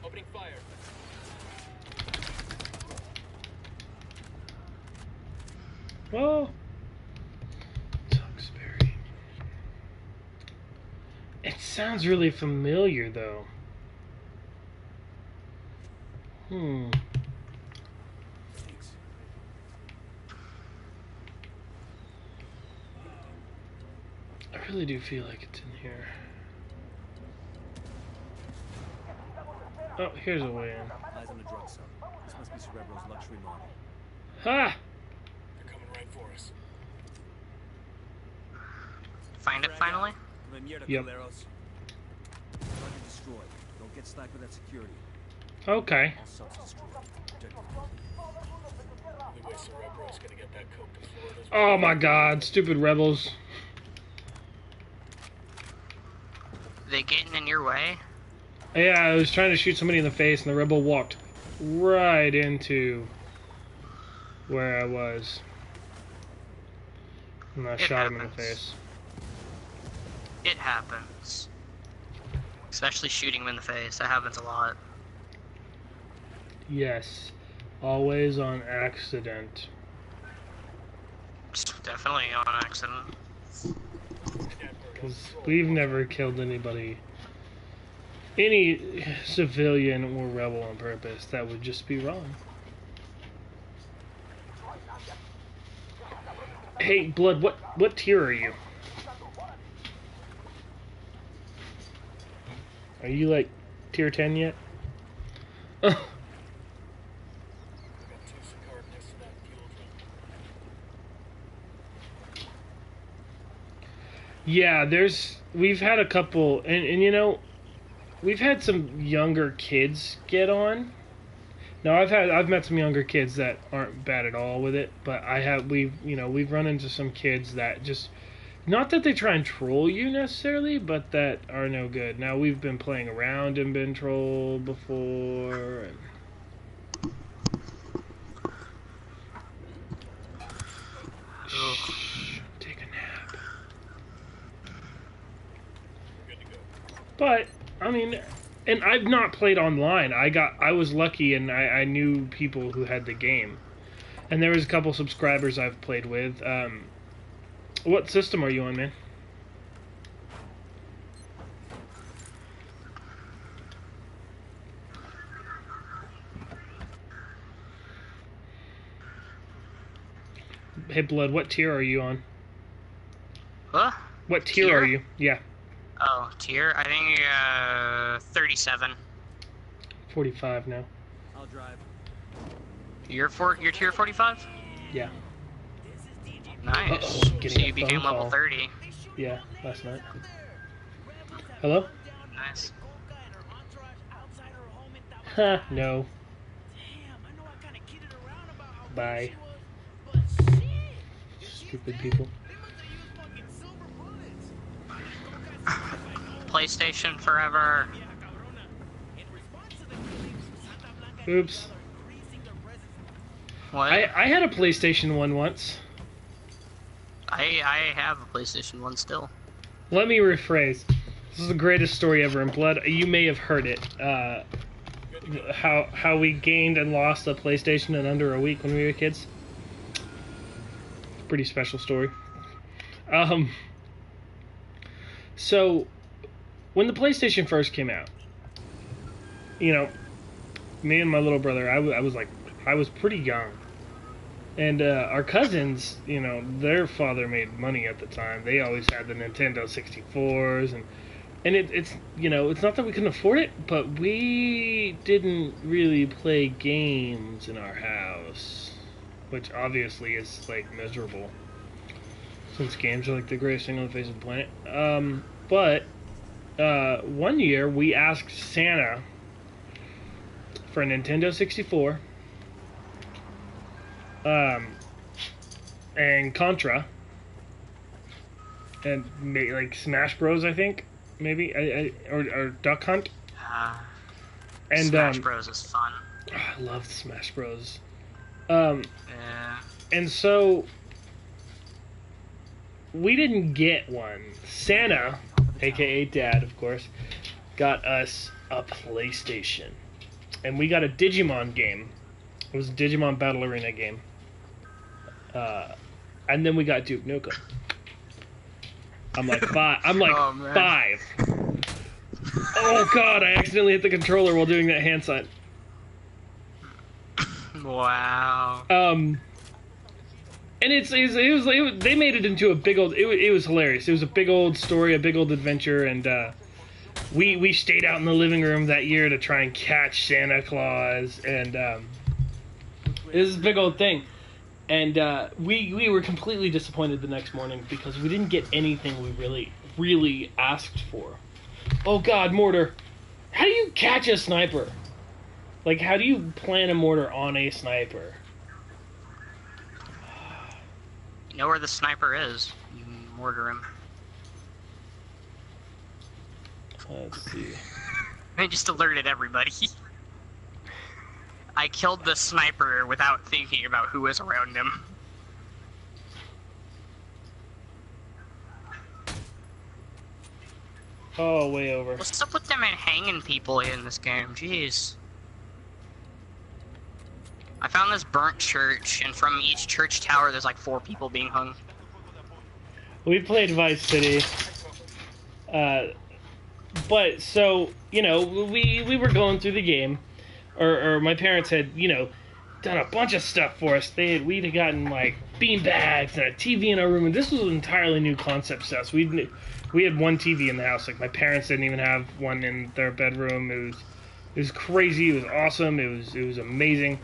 Opening fire. Well, Tewksbury. It sounds really familiar, though. Thanks. I really do feel like it's in here. Oh, here's a way in. Eyes on the drug sub. This must be Cerebro's luxury model. Ha! They're coming right for us. Find it finally? Yep. Target destroyed. Don't get slack with that security. Okay. All subs destroyed. Protect The only way Cerebro's gonna get that coke to Florida's. Oh my God, stupid rebels. They getting in your way? Yeah, I was trying to shoot somebody in the face, and the rebel walked right into where I was. And I shot him in the face. It happens. Especially shooting him in the face. That happens a lot. Yes. Always on accident. Definitely on accident. Because we've never killed anybody, any civilian or rebel on purpose. That would just be wrong. Hey, Blood, what tier are you? Are you like tier 10 yet? Yeah, we've had a couple, and you know, we've had some younger kids get on. Now I've met some younger kids that aren't bad at all with it, but we've run into some kids that just, not that they try and troll you necessarily, but that are no good. Now we've been playing around and been trolled before. And take a nap. But I mean, and I've not played online. I was lucky, and I knew people who had the game, and there was a couple subscribers I've played with. What system are you on, man? Hey, Blood, what tier are you on? Huh? What tier are you? Yeah. Oh, tier? I think 37. 45 now. I'll drive. You're tier 45? Yeah. Nice. Getting So a you became phone level call. 30. Yeah, last night. Hello? Nice. Ha, no. Bye. Stupid people. PlayStation forever. Oops. What? I had a PlayStation 1 once. I have a PlayStation 1 still. Let me rephrase. This is the greatest story ever in Blood. You may have heard it. How we gained and lost a PlayStation in under a week when we were kids. Pretty special story. So when the PlayStation first came out, you know, me and my little brother, I was pretty young. And our cousins, you know, their father made money at the time. They always had the Nintendo 64s, and it's you know, it's not that we couldn't afford it, but we didn't really play games in our house. which obviously is like miserable, since games are like the greatest thing on the face of the planet. But one year we asked Santa for a Nintendo 64, and Contra, and like Smash Bros. I think maybe or Duck Hunt. And Smash Bros is fun. I love Smash Bros. Yeah. And so we didn't get one. Santa, aka Dad, of course, got us a PlayStation, and we got a Digimon game. It was a Digimon Battle Arena game. And then we got Duke Nukem. I'm like five. Oh, five. Oh god! I accidentally hit the controller while doing that hand sign. Wow. And they made it into a big old. It was hilarious. It was a big old story, a big old adventure, and we stayed out in the living room that year to try and catch Santa Claus, and it was a big old thing. And we were completely disappointed the next morning because we didn't get anything we really asked for. Oh god, mortar! How do you catch a sniper? Like, how do you plant a mortar on a sniper? You know where the sniper is. You can mortar him. Let's see. I just alerted everybody. I killed the sniper without thinking about who was around him. Oh, way over. What's up with them and hanging people in this game? Jeez. I found this burnt church, and from each church tower, there's like 4 people being hung. We played Vice City. But, so, you know, we were going through the game. Or my parents had, you know, done a bunch of stuff for us. We'd have gotten, like, bean bags and a TV in our room. And this was an entirely new concept to us. We had one TV in the house. Like, my parents didn't even have one in their bedroom. It was crazy. It was awesome. It was amazing.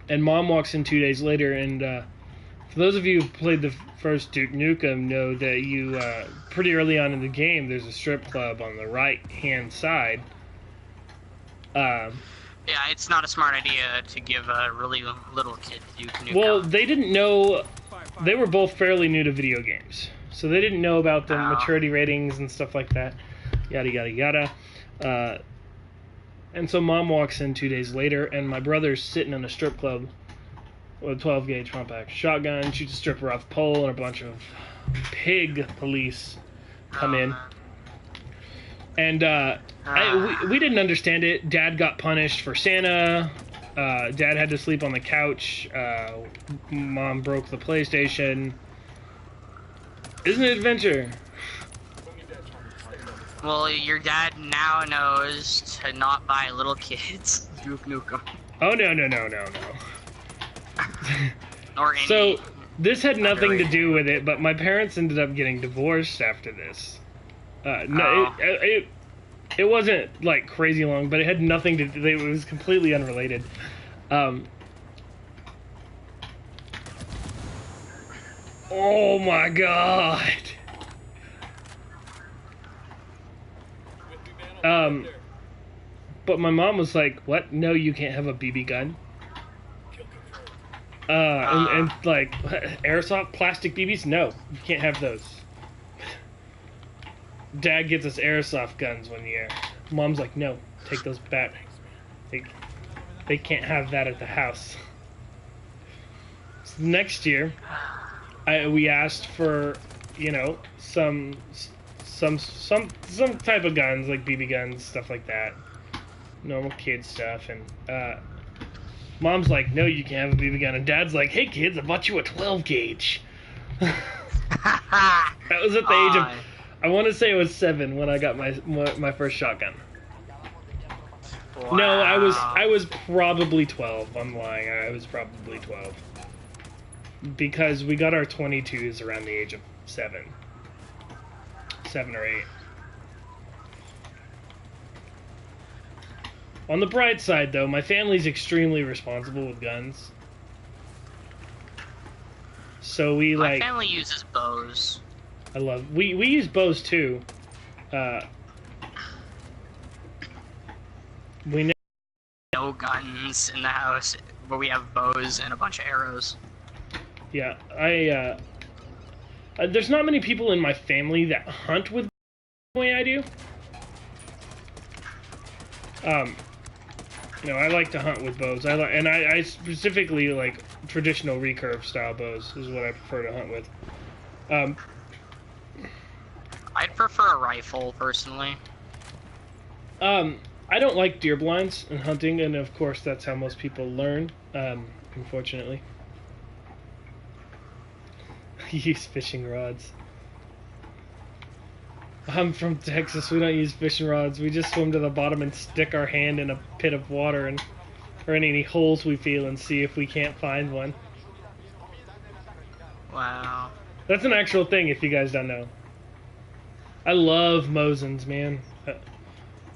And Mom walks in 2 days later, and for those of you who played the first Duke Nukem know that you, pretty early on in the game, there's a strip club on the right-hand side. Yeah, it's not a smart idea to give a really little kid Duke Nukem. Well, they didn't know. They were both fairly new to video games, so they didn't know about the maturity ratings and stuff like that. Yada yada yada. And so Mom walks in 2 days later, and my brother's sitting in a strip club with a 12 gauge front pack shotgun, shoots a stripper off the pole, and a bunch of pig police come in. And we didn't understand it. Dad got punished for Santa. Dad had to sleep on the couch. Mom broke the PlayStation. Isn't it an adventure? Well, your dad now knows to not buy little kids Duke Nukem. Oh, no. Or any. So, this had nothing to do with it, but my parents ended up getting divorced after this. It wasn't, like, crazy long, but it had nothing to do, it was completely unrelated. Oh my god! But my mom was like, what? No, you can't have a BB gun. And like, airsoft plastic BBs? No, you can't have those. Dad gets us airsoft guns one year. Mom's like, no, take those back. They can't have that at the house. So next year, we asked for, you know, some type of guns, like BB guns, stuff like that. Normal kid stuff, and Mom's like, no, you can't have a BB gun, and Dad's like, hey kids, I bought you a 12 gauge. That was at the age of, I want to say it was 7 when I got my first shotgun. Wow. No, I was probably 12. I'm lying. I was probably 12. Because we got our 22s around the age of 7 or 8. On the bright side, though, my family's extremely responsible with guns. So we My like. family uses bows. I love. We use bows too. We know. No guns in the house, but we have bows and a bunch of arrows. Yeah, there's not many people in my family that hunt with the way I do. You know, I like to hunt with bows. I specifically like traditional recurve style bows is what I prefer to hunt with. I'd prefer a rifle personally. I don't like deer blinds in hunting, and of course that's how most people learn. Unfortunately, use fishing rods. I'm from Texas. We don't use fishing rods. We just swim to the bottom and stick our hand in a pit of water or in any holes we feel and see if we can't find one. Wow. That's an actual thing if you guys don't know. I love Mosins, man.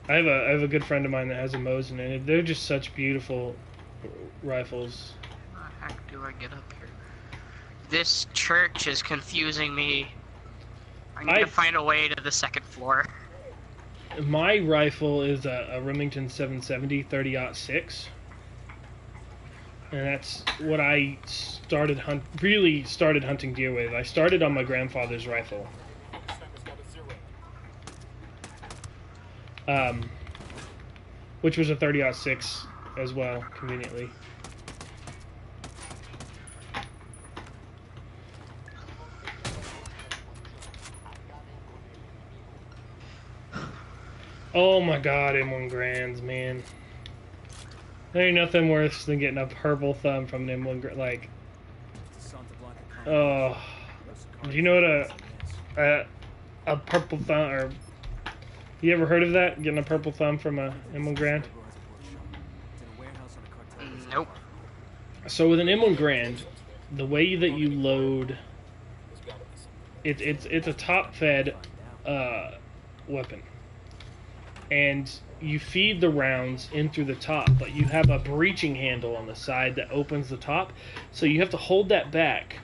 I have a good friend of mine that has a Mosin, and they're just such beautiful rifles. How the heck do I get up here? This church is confusing me. I need to find a way to the second floor. My rifle is a Remington 770 30-06. And that's what I really started hunting deer with. I started on my grandfather's rifle. Which was a 30-06 as well, conveniently. Oh my god, M1 Grands, man. There ain't nothing worse than getting a purple thumb from an M1 Grand. Like, oh, do you know what a purple thumb, or you ever heard of that? Getting a purple thumb from a M1 Grand? Nope. So with an M1 Grand, the way that you load, it's a top-fed weapon, and you feed the rounds in through the top, but you have a breeching handle on the side that opens the top, so you have to hold that back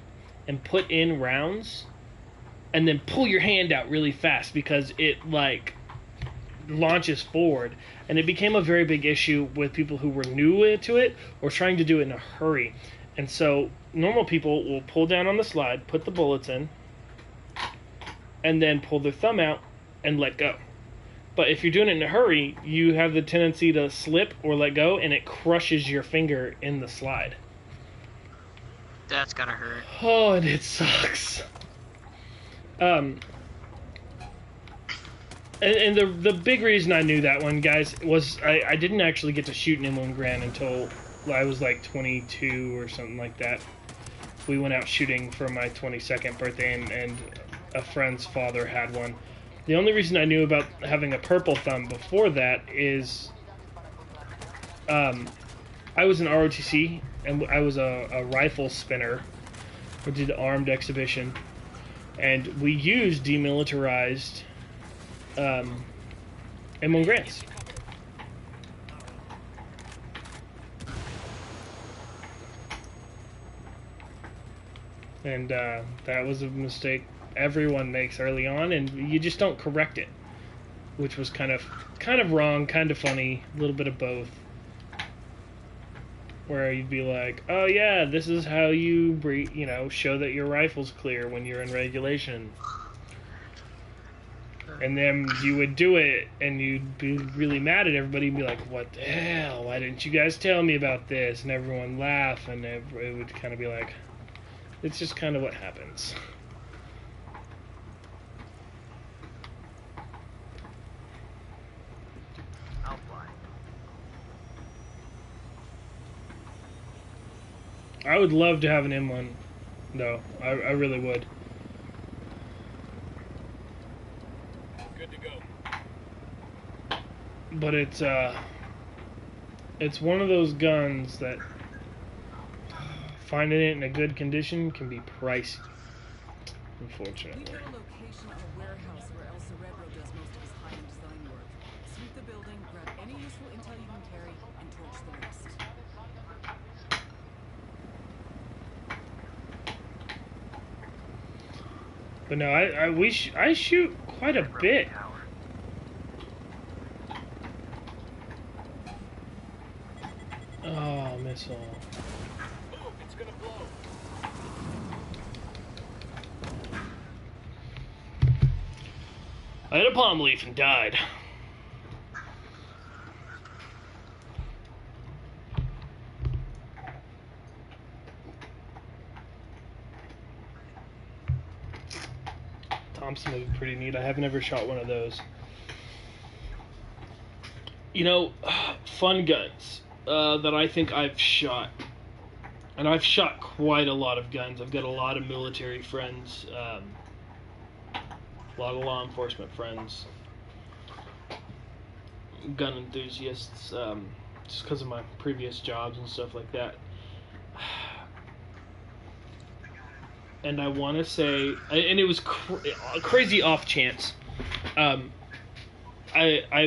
and put in rounds, and then pull your hand out really fast because it like launches forward. And it became a very big issue with people who were new to it or trying to do it in a hurry. And so normal people will pull down on the slide, put the bullets in, and then pull their thumb out and let go. But if you're doing it in a hurry, you have the tendency to slip or let go, and it crushes your finger in the slide. That's gotta hurt. Oh, and it sucks. And the big reason I knew that one, guys, was I didn't actually get to shoot an M1 Grand until I was like 22 or something like that. We went out shooting for my 22nd birthday, and a friend's father had one. The only reason I knew about having a purple thumb before that is I was in ROTC, and I was a rifle spinner. We did armed exhibition, and we used demilitarized M1 Grands. And that was a mistake everyone makes early on, and you just don't correct it, which was kind of wrong, kind of funny, a little bit of both. Where you'd be like, oh yeah, this is how you show that your rifle's clear when you're in regulation. And then you would do it, and you'd be really mad at everybody and be like, what the hell, why didn't you guys tell me about this? And everyone laugh, and it would kind of be like, it's just kind of what happens. I would love to have an M1, though. I really would. Good to go. But it's one of those guns that finding it in a good condition can be pricey, unfortunately. We've got a location on a warehouse where El Cerebro does most of his high-end design work. Sweep the building, grab any useful intel you can carry, and torch the rest. But no, I shoot quite a bit. Oh, missile. Move, it's gonna blow. I hit a palm leaf and died. Thompson would be pretty neat. I have never shot one of those. You know, fun guns that I think I've shot. And I've shot quite a lot of guns. I've got a lot of military friends, a lot of law enforcement friends, gun enthusiasts, just because of my previous jobs and stuff like that. And I want to say, and it was crazy off chance. I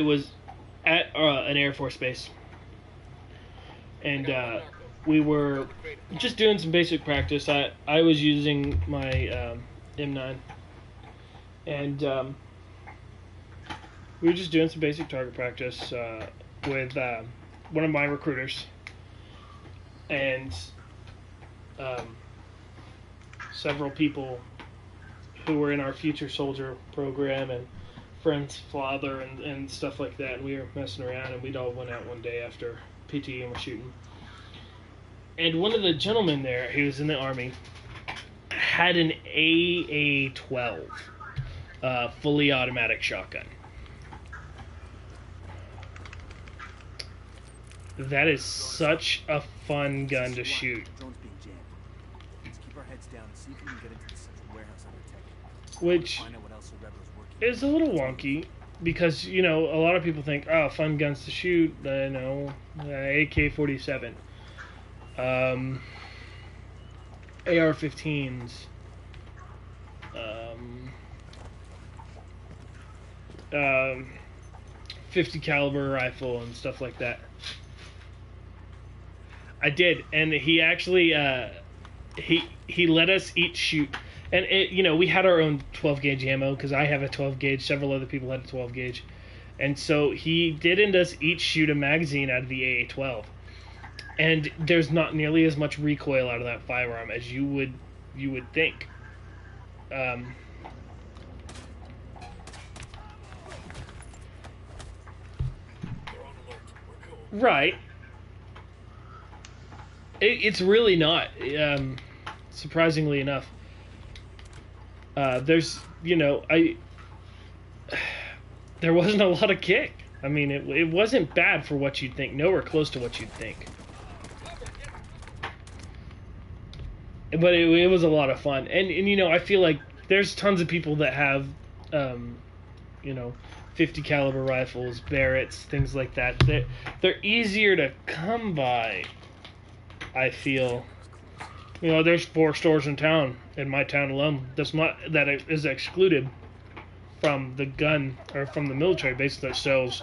was at an Air Force base, and we were just doing some basic practice. I was using my M9, and we were just doing some basic target practice with one of my recruiters, and several people who were in our future soldier program and friend's father and stuff like that, and we were messing around, and we'd all went out one day after PT and were shooting. And one of the gentlemen there, he was in the Army, had an AA-12 fully automatic shotgun. That is such a fun gun to shoot. Drone's being jammed. Let's keep our heads down and see if we can get into the central warehouse undetected. Which Find out what else the rebels working. is a little wonky because, you know, a lot of people think, oh, fun guns to shoot, you know, AK-47, AR-15s, 50 caliber rifle and stuff like that. I did, and he actually he let us each shoot, and it, you know, we had our own 12 gauge ammo because I have a 12 gauge, several other people had a 12 gauge, and so he did end us each shoot a magazine out of the AA-12, and there's not nearly as much recoil out of that firearm as you would think. Right. It's really not, surprisingly enough. There's, you know, there wasn't a lot of kick. I mean, it wasn't bad for what you'd think. Nowhere close to what you'd think. But it was a lot of fun. And you know, I feel like there's tons of people that have, you know, 50 caliber rifles, Barretts, things like that. They're easier to come by, I feel. You know, there's 4 stores in town, in my town alone, that is excluded from the gun, or from the military base that sells,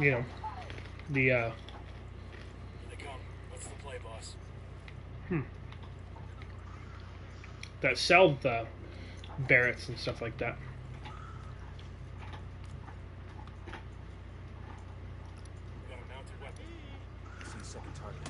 you know, the, They come. What's the play, boss? that sell the Barretts and stuff like that. Got a mounted weapon. See the second target.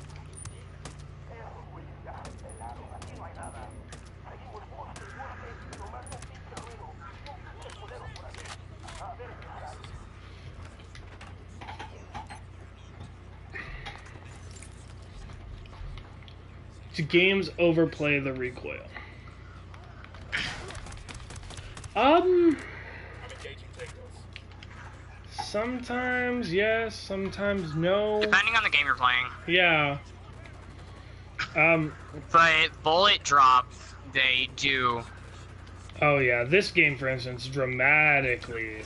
Do games overplay the recoil? I'm engaging takeaways. Sometimes yes, sometimes no. Depending on the game you're playing. Yeah. But bullet drop, they do. Oh yeah, this game, for instance, dramatically.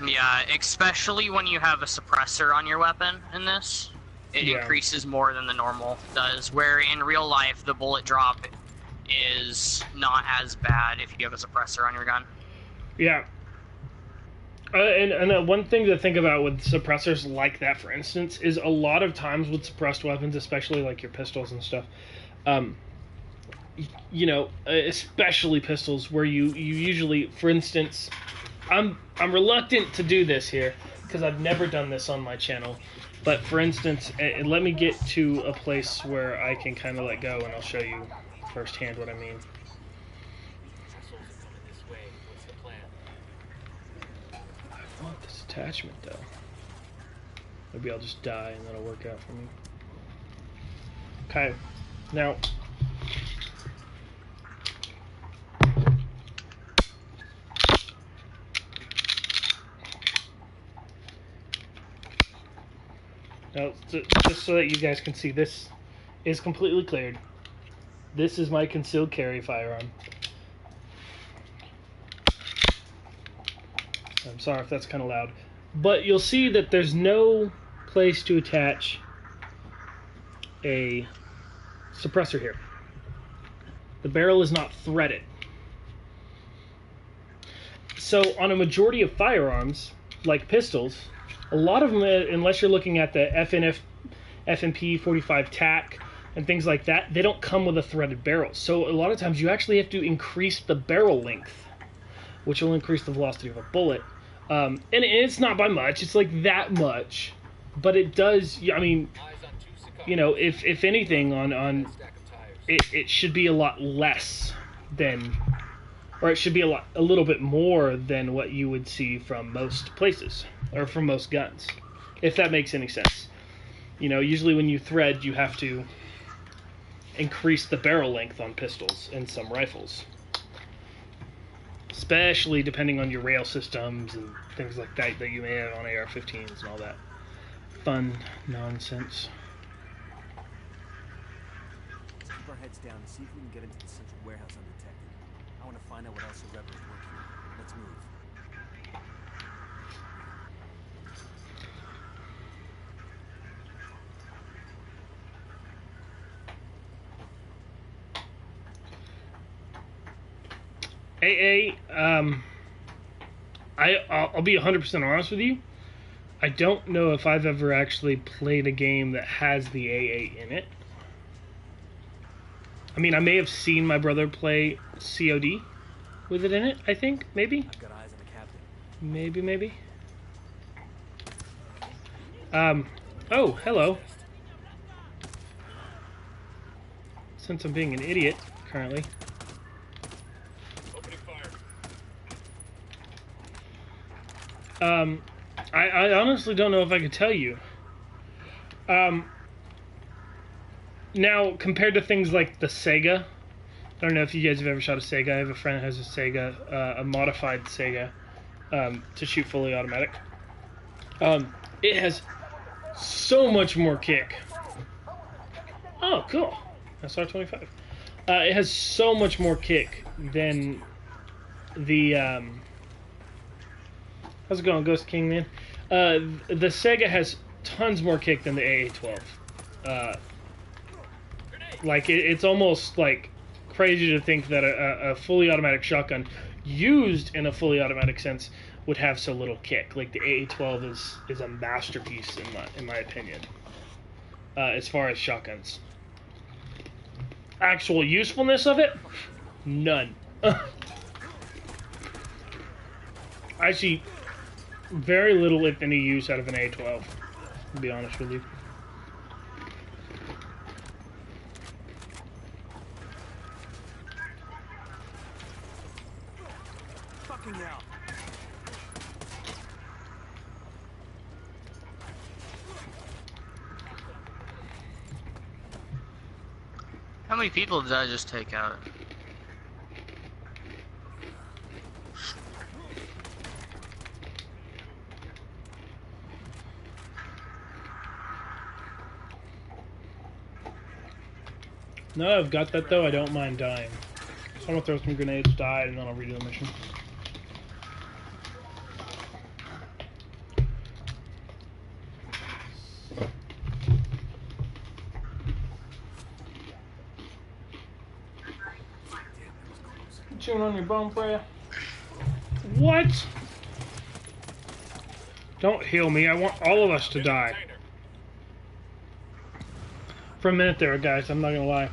Yeah, especially when you have a suppressor on your weapon in this. It increases more than the normal does, where in real life, the bullet drop is not as bad if you have a suppressor on your gun. Yeah. And one thing to think about with suppressors like that, for instance, is a lot of times with suppressed weapons, especially like your pistols and stuff, you know, especially pistols, where you usually, for instance, I'm reluctant to do this here because I've never done this on my channel. But for instance, let me get to a place where I can kind of let go, and I'll show you firsthand what I mean. Assholes are coming this way. What's the plan? I want this attachment though. Maybe I'll just die and that'll work out for me. Okay, now. Now, just so that you guys can see, this is completely cleared. This is my concealed carry firearm. I'm sorry if that's kind of loud. But you'll see that there's no place to attach a suppressor here. The barrel is not threaded. So on a majority of firearms, like pistols, a lot of them, unless you're looking at the FMP 45 TAC and things like that, they don't come with a threaded barrel. So a lot of times you actually have to increase the barrel length, which will increase the velocity of a bullet. And it's not by much, it's like that much, but it does, I mean, you know, if anything, it should be a lot less than, or it should be a little bit more than what you would see from most places, or from most guns, if that makes any sense. You know, usually when you thread, you have to increase the barrel length on pistols and some rifles. Especially depending on your rail systems and things like that that you may have on AR-15s and all that fun nonsense. Let's keep our heads down and see if we can get into the central warehouse undetected. I want to find out what else the rebels work here. Let's move. I'll be 100% honest with you. I don't know if I've ever actually played a game that has the AA in it. I mean, I may have seen my brother play COD with it in it, I think, maybe? I've got eyes on the captain. Maybe. Oh, hello. Since I'm being an idiot, currently. I honestly don't know if I could tell you. Now, compared to things like the Sega, I don't know if you guys have ever shot a Sega. I have a friend who has a Sega, a modified Sega, to shoot fully automatic. It has so much more kick. Oh, cool. SR25. It has so much more kick than the, how's it going, Ghost King, man? The Sega has tons more kick than the AA-12. Like, it's almost, like, crazy to think that a fully automatic shotgun used in a fully automatic sense would have so little kick. Like, the AA-12 is a masterpiece, in my opinion, as far as shotguns. Actual usefulness of it? None. I see very little, if any, use out of an A12, to be honest with you. Fucking hell. How many people did I just take out? No, I've got that though. I don't mind dying. So I'm gonna throw some grenades, die, and then I'll redo the mission. Chewing on your bone, Freya. What? Don't heal me. I want all of us to die. For a minute there, guys. I'm not gonna lie.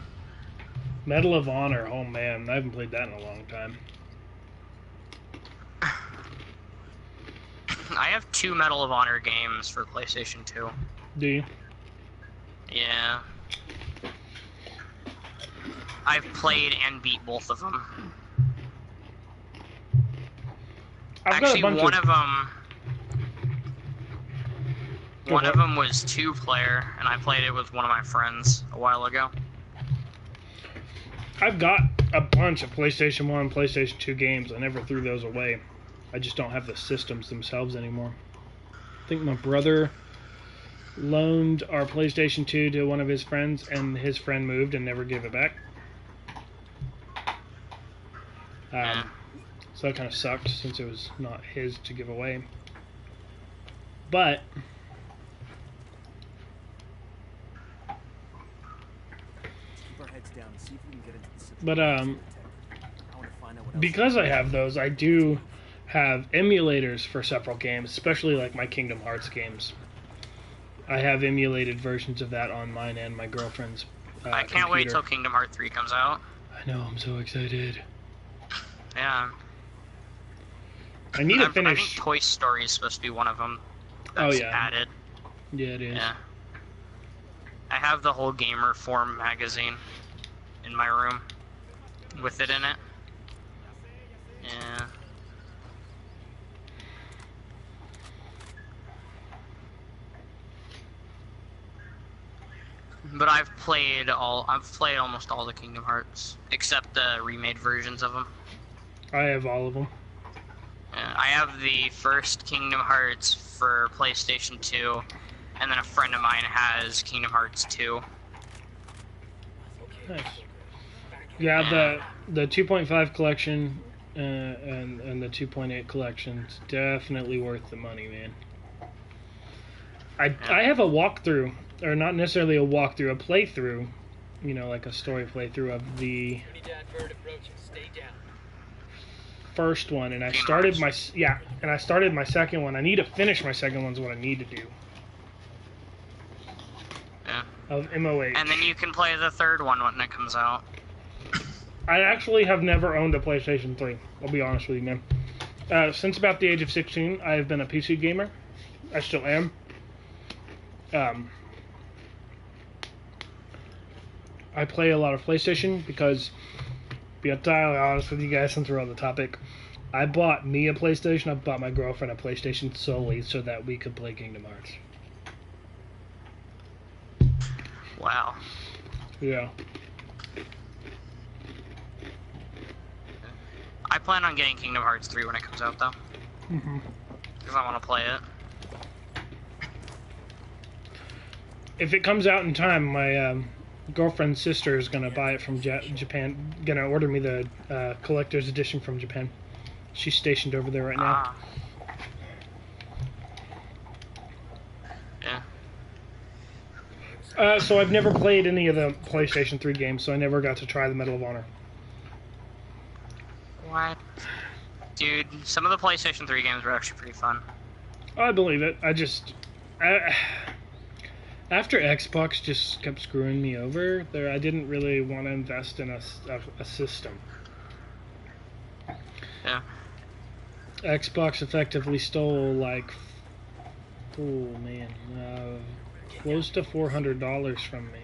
Medal of Honor. Oh man, I haven't played that in a long time. I have 2 Medal of Honor games for PlayStation 2. Do you? Yeah. I've played and beat both of them. Actually, one of them was 2-player, and I played it with one of my friends a while ago. I've got a bunch of PlayStation 1 and PlayStation 2 games. I never threw those away. I just don't have the systems themselves anymore. I think my brother loaned our PlayStation 2 to one of his friends, and his friend moved and never gave it back. So that kind of sucked, since it was not his to give away. But because I have those, I do have emulators for several games, especially like my Kingdom Hearts games. I have emulated versions of that on mine and my girlfriend's I can't wait till Kingdom Hearts 3 comes out. I know, I'm so excited. Yeah. I need to finish. I think Toy Story is supposed to be one of them that's added. Yeah, it is. Yeah. I have the whole Gamer Form magazine in my room with it in it. Yeah. But I've played almost all the Kingdom Hearts, except the remade versions of them. I have all of them. Yeah, I have the first Kingdom Hearts for PlayStation 2, and then a friend of mine has Kingdom Hearts 2. Nice. Yeah, the 2.5 collection and the 2.8 collection's definitely worth the money, man. I have a walkthrough, or not necessarily a walkthrough, a playthrough, you know, like a story playthrough of the first one, and I started my second one. I need to finish my second one is what I need to do. Yeah. Of MOH. And then you can play the third one when it comes out. I actually have never owned a PlayStation 3. I'll be honest with you, man. Since about the age of 16, I have been a PC gamer. I still am. I play a lot of PlayStation because, to be entirely honest with you guys, since we're on the topic, I bought me a PlayStation. I bought my girlfriend a PlayStation solely so that we could play Kingdom Hearts. Wow. Yeah. I plan on getting Kingdom Hearts 3 when it comes out, though. Mm-hmm. Because I want to play it. If it comes out in time, my girlfriend's sister is going to buy it from Japan. Going to order me the collector's edition from Japan. She's stationed over there right now. Yeah. So I've never played any of the PlayStation 3 games, so I never got to try the Medal of Honor. What? Dude, some of the PlayStation 3 games were actually pretty fun. I believe it. After Xbox just kept screwing me over, I didn't really want to invest in a system. Yeah. Xbox effectively stole, like, close to $400 from me.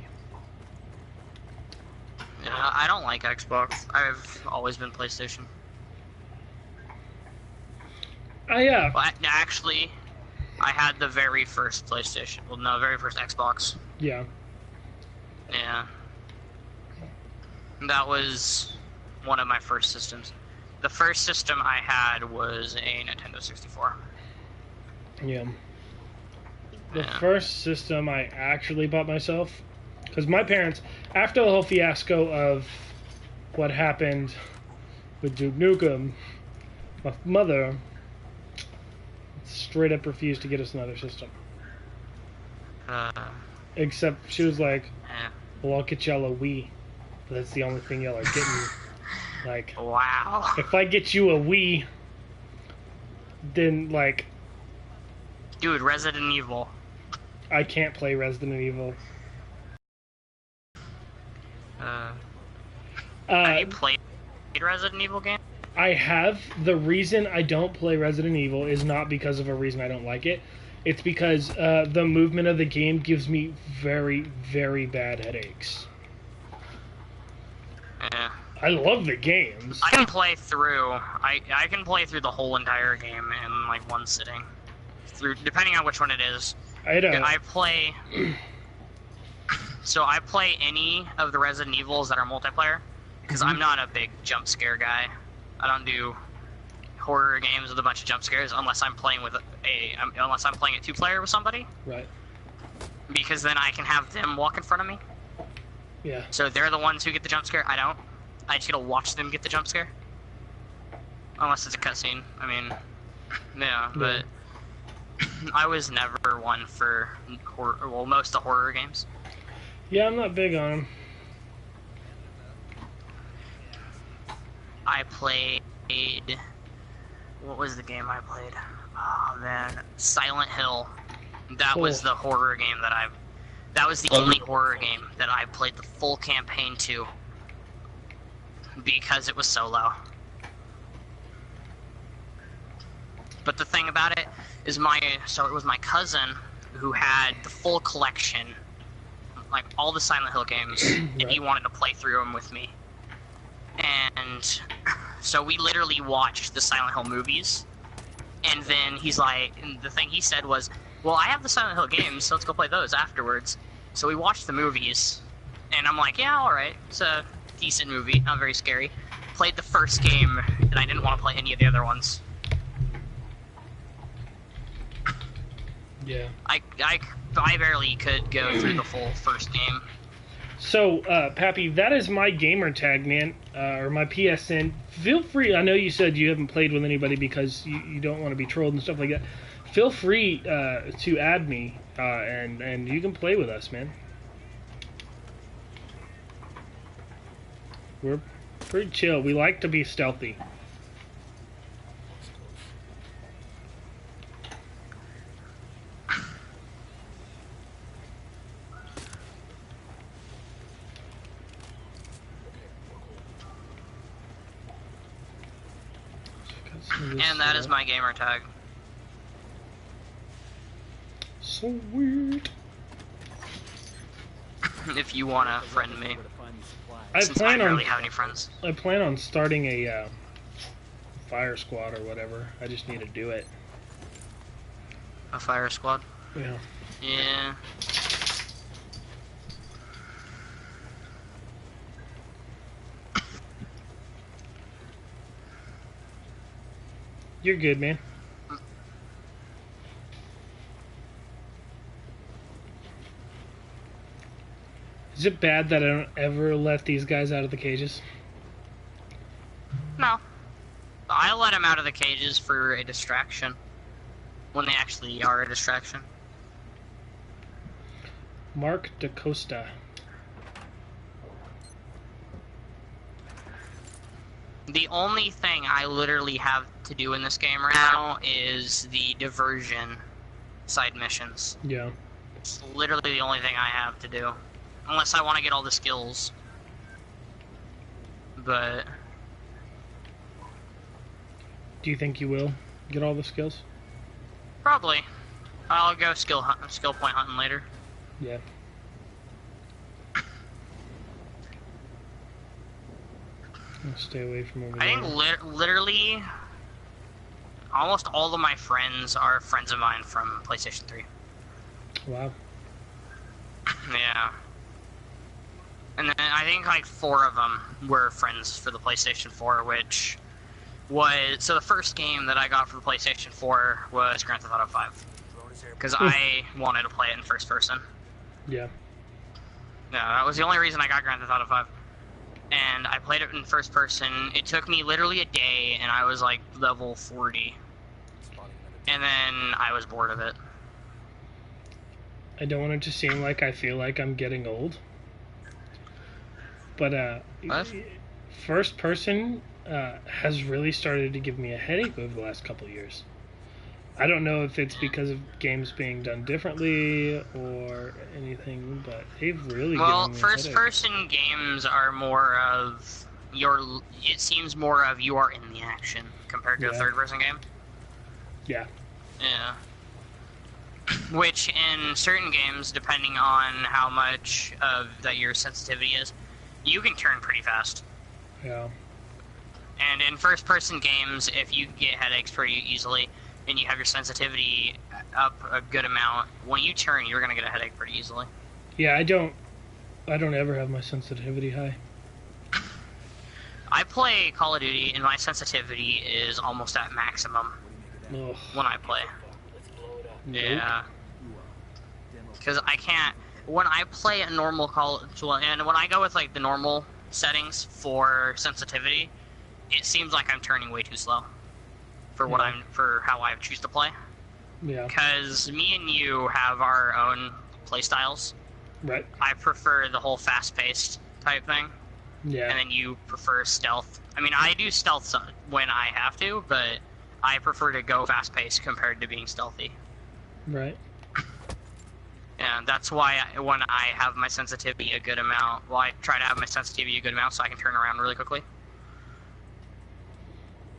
Yeah, I don't like Xbox. I've always been PlayStation. But actually, I had the very first PlayStation. Well, no, very first Xbox. Yeah. Yeah. That was one of my first systems. The first system I had was a Nintendo 64. Yeah. The first system I actually bought myself, because my parents, after the whole fiasco of what happened with Duke Nukem, my mother straight up refused to get us another system. Except she was like, well, I'll get y'all a Wii. But that's the only thing y'all are getting me. Like, wow. If I get you a Wii, then, like... Dude, Resident Evil. I can't play Resident Evil. Have you played Resident Evil game? I have. The reason I don't play Resident Evil is not because of a reason I don't like it. It's because the movement of the game gives me very, very bad headaches. Yeah. I love the games. I can play through. I can play through the whole entire game in like one sitting. Depending on which one it is. I play. So I play any of the Resident Evils that are multiplayer because I'm not a big jump scare guy. I don't do horror games with a bunch of jump scares unless I'm playing with unless I'm playing a 2-player with somebody. Right. Because then I can have them walk in front of me. Yeah. So they're the ones who get the jump scare. I don't. I just get to watch them get the jump scare. Unless it's a cutscene. I mean, yeah, but I was never one for horror, well, most of the horror games. Yeah, I'm not big on them. I played... What was the game I played? Oh, man. Silent Hill. That was the horror game that That was the only horror game that I played the full campaign to. Because it was solo. But the thing about it is so it was my cousin who had the full collection, like all the Silent Hill games, and he wanted to play through them with me. And so we literally watched the Silent Hill movies, and then he's like, and the thing he said was, well, I have the Silent Hill games, so let's go play those afterwards. So we watched the movies, and I'm like, yeah, alright, it's a decent movie, not very scary. Played the first game, and I didn't want to play any of the other ones. Yeah. I barely could go through the full first game. So, Pappy, that is my gamer tag, man, or my PSN. Feel free, I know you said you haven't played with anybody because you don't want to be trolled and stuff like that. Feel free to add me, and you can play with us, man. We're pretty chill. We like to be stealthy. And that is my gamer tag. Sweet. If you wanna friend me, I barely have any friends. I plan on starting a fire squad or whatever. I just need to do it. A fire squad? Yeah. Yeah. You're good, man. Is it bad that I don't ever let these guys out of the cages? No. I let them out of the cages for a distraction. When they actually are a distraction. Mark DaCosta. The only thing I literally have to do in this game right now is the diversion side missions. Yeah. It's literally the only thing I have to do. Unless I want to get all the skills. But... Do you think you will get all the skills? Probably. I'll go skill point hunting later. Yeah. I'll stay away from over there. I think literally almost all of my friends are friends of mine from PlayStation 3. Wow. Yeah. And then I think like 4 of them were friends for the PlayStation 4, which was... So the first game that I got for the PlayStation 4 was Grand Theft Auto 5. Because I wanted to play it in first person. Yeah. Yeah, that was the only reason I got Grand Theft Auto 5. And I played it in first person. It took me literally a day, and I was like level 40. And then I was bored of it. I don't want it to seem like I feel like I'm getting old. But, first person has really started to give me a headache over the last couple of years. I don't know if it's because of games being done differently or anything, but they've really given me a headache. First person games are more of it seems more of you are in the action compared to a third-person game. Yeah. Yeah. Which in certain games, depending on how much of that your sensitivity is, you can turn pretty fast. Yeah. And in first-person games, if you get headaches pretty easily and you have your sensitivity up a good amount, when you turn, you're gonna get a headache pretty easily. Yeah, I don't ever have my sensitivity high. I play Call of Duty, and my sensitivity is almost at maximum when I play. Yeah. Because I can't... When I play a normal and when I go with, like, the normal settings for sensitivity, it seems like I'm turning way too slow for for how I choose to play. Yeah. Because me and you have our own play styles. Right. I prefer the whole fast-paced type thing. Yeah. And then you prefer stealth. I mean, I do stealth when I have to, but I prefer to go fast-paced compared to being stealthy. Right. Yeah, that's why when I have my sensitivity a good amount, I try to have my sensitivity a good amount so I can turn around really quickly.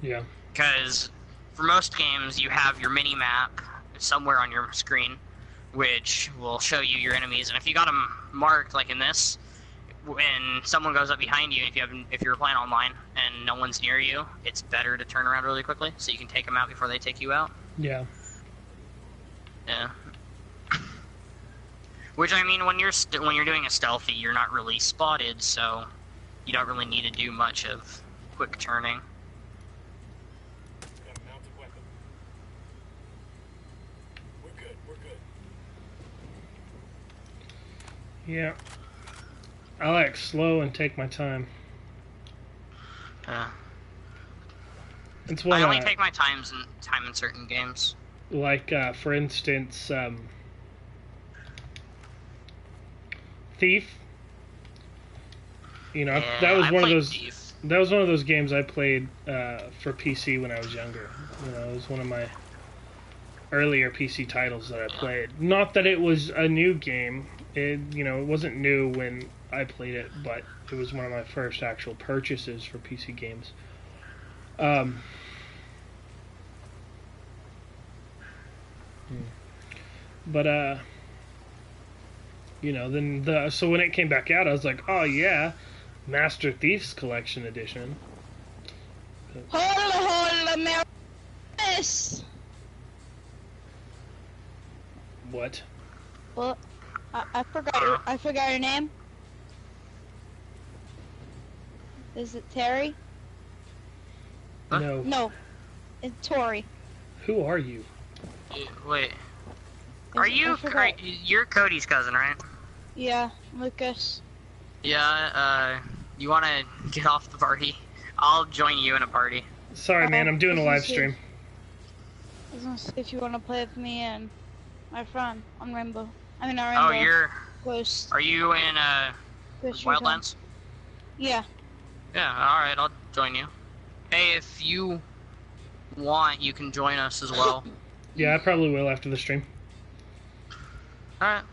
Yeah. Because for most games, you have your mini-map somewhere on your screen, which will show you your enemies. And if you got them marked, like in this, when someone goes up behind you, if you're playing online and no one's near you, it's better to turn around really quickly so you can take them out before they take you out. Yeah. Yeah. Which, I mean, when you're doing a stealthy, you're not really spotted, so you don't really need to do much of quick turning. Got a mounted weapon. We're good. We're good. Yeah. I like slow and take my time. It's what I only take my time in certain games. Like, for instance, Thief. You know, Yeah, that was one of those. Thief. That was one of those games I played for PC when I was younger. You know, it was one of my earlier PC titles that I played. Not that it was a new game. It wasn't new when I played it, but it was one of my first actual purchases for PC games. But so when it came back out, I was like, oh yeah, Master Thief's Collection Edition. Hold, What? Well, I forgot your name. Is it Terry? No. No, it's Tori. Who are you? Wait. You're Cody's cousin, right? Yeah, Lucas. Yeah, you wanna get off the party? I'll join you in a party. Sorry, man, I'm doing a live stream. I was gonna see if you wanna play with me and my friend on Rainbow. Oh, you're... Ghost. Are you in, Ghost Wildlands? Yeah. Yeah, alright, I'll join you. Hey, if you want, you can join us as well. Yeah, I probably will after the stream. Alright.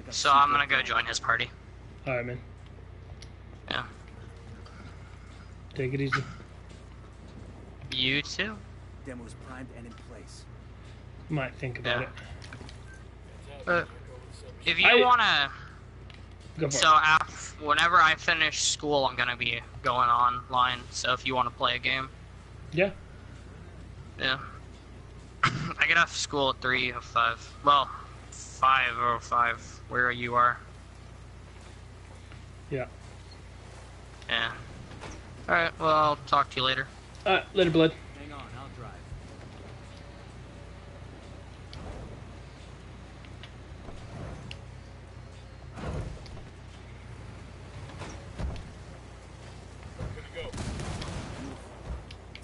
So I'm gonna go join his party. Alright, man. Yeah. Take it easy. You too. Demo is primed and in place. Might think about it. If you wanna... Go for So it. Whenever I finish school, I'm gonna be going online. So if you want to play a game, yeah. I get off school at 3:05. Well, 5:05 where you are. Yeah. Yeah. All right. Well, I'll talk to you later. Later, blood. Hang on, I'll drive.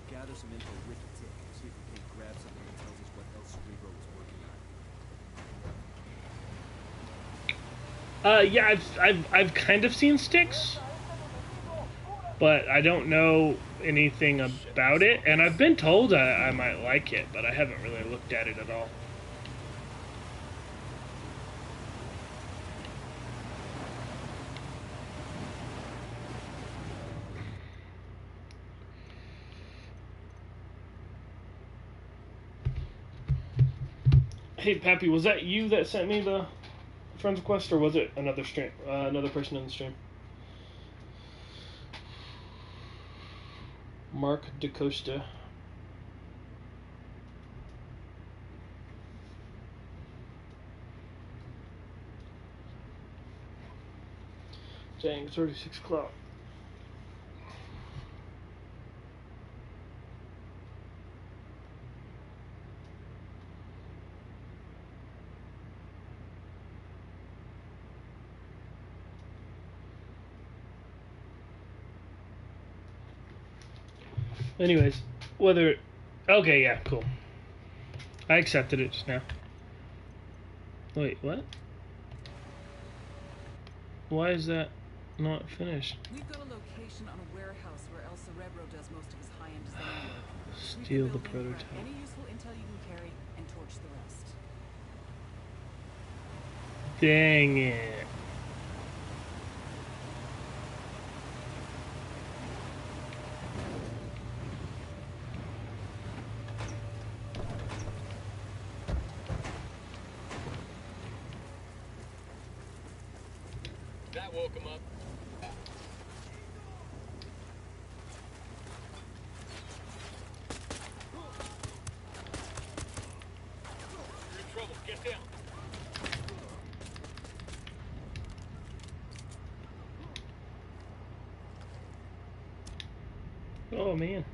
Gather some info with the tick. See if we can grab something that tells us what else Cerebro is working on. Yeah, I've kind of seen Sticks, but I don't know anything about it, and I've been told I might like it, but I haven't really looked at it at all. Hey, Pappy, was that you that sent me the friend request, or was it another stream, another person in the stream? Mark DaCosta. Dang, it's already 6 o'clock. Anyways, whether... Okay, yeah, cool. I accepted it just now. Wait, what? Why is that not finished? We've got a location on a warehouse where El Cerebro does most of his high-end design work. Steal the prototype. Any useful intel you can carry and torch the rest. Dang it. That woke him up. You're in trouble. Get down. Oh, man.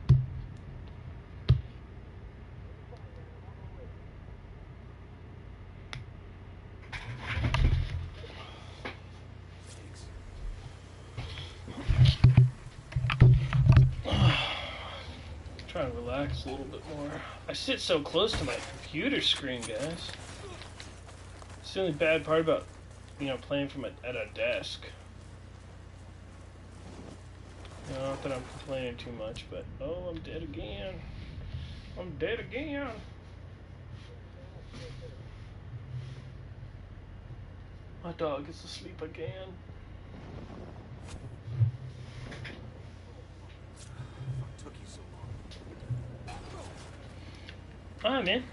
Trying to relax a little bit more. I sit so close to my computer screen, guys. It's the only bad part about, you know, playing from at a desk. You know, not that I'm complaining too much, but oh, I'm dead again. I'm dead again. My dog is asleep again. What took you so long? Alright, man.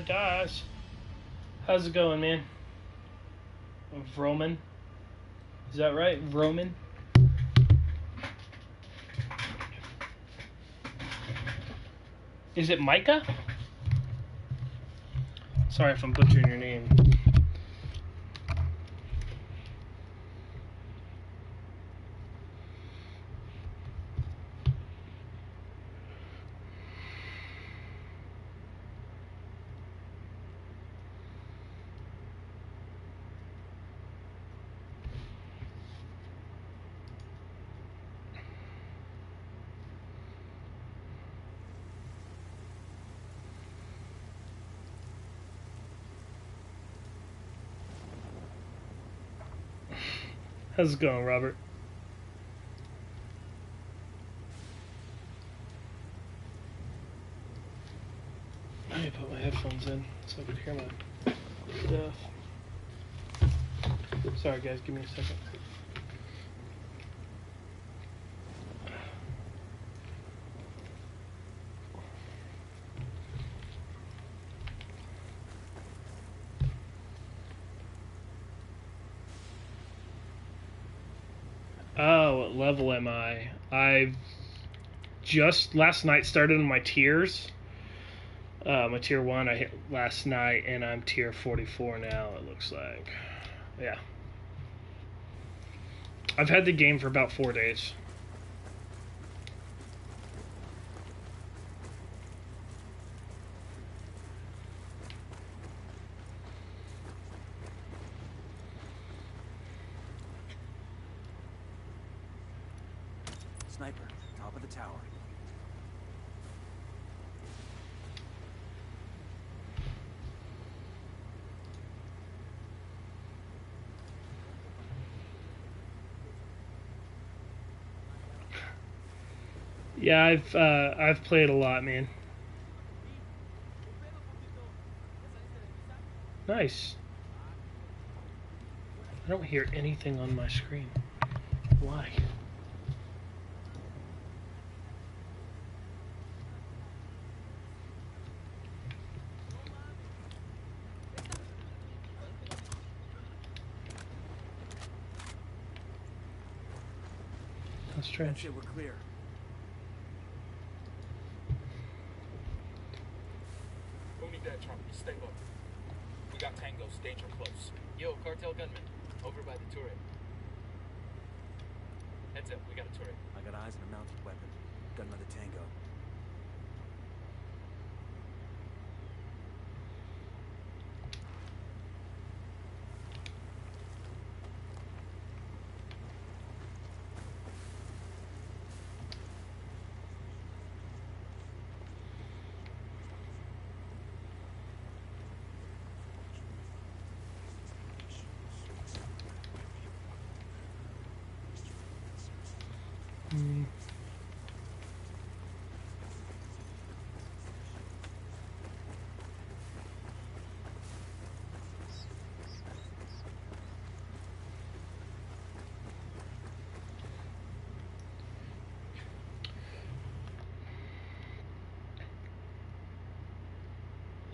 Dice. How's it going, man? Vroman? Is that right? Vroman? Is it Micah? Sorry if I'm butchering your name. How's it going, Robert? I need to put my headphones in so I can hear my stuff. Sorry, guys, give me a second. Oh, what level am I? I've just last night started on my tiers. My tier 1 I hit last night, and I'm tier 44 now, it looks like. Yeah. I've had the game for about 4 days. Sniper, top of the tower. Yeah, I've played a lot, man. Nice. I don't hear anything on my screen. Why? That's strange. That's it, we're clear. Who need that chopper? Stay low. We got tangos, danger close. Yo, cartel gunman. Over by the turret. Heads up, we got a turret. I got eyes on a mounted weapon. Got another tango.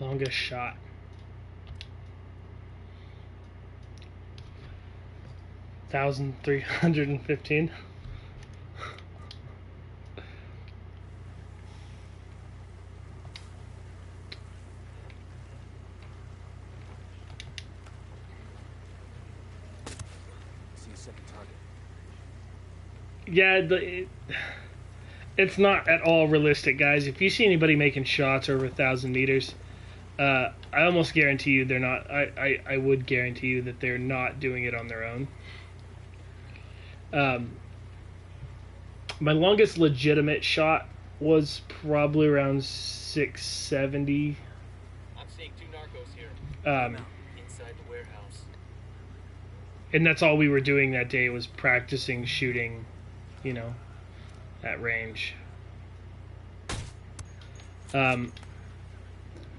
Longest shot. 1,315. See a second target. Yeah, it's not at all realistic, guys. If you see anybody making shots over 1,000 meters, I almost guarantee you they're not. I would guarantee you that they're not doing it on their own. My longest legitimate shot was probably around 670. I'm seeing 2 narcos here. Inside the warehouse. And that's all we were doing that day was practicing shooting, you know, at range.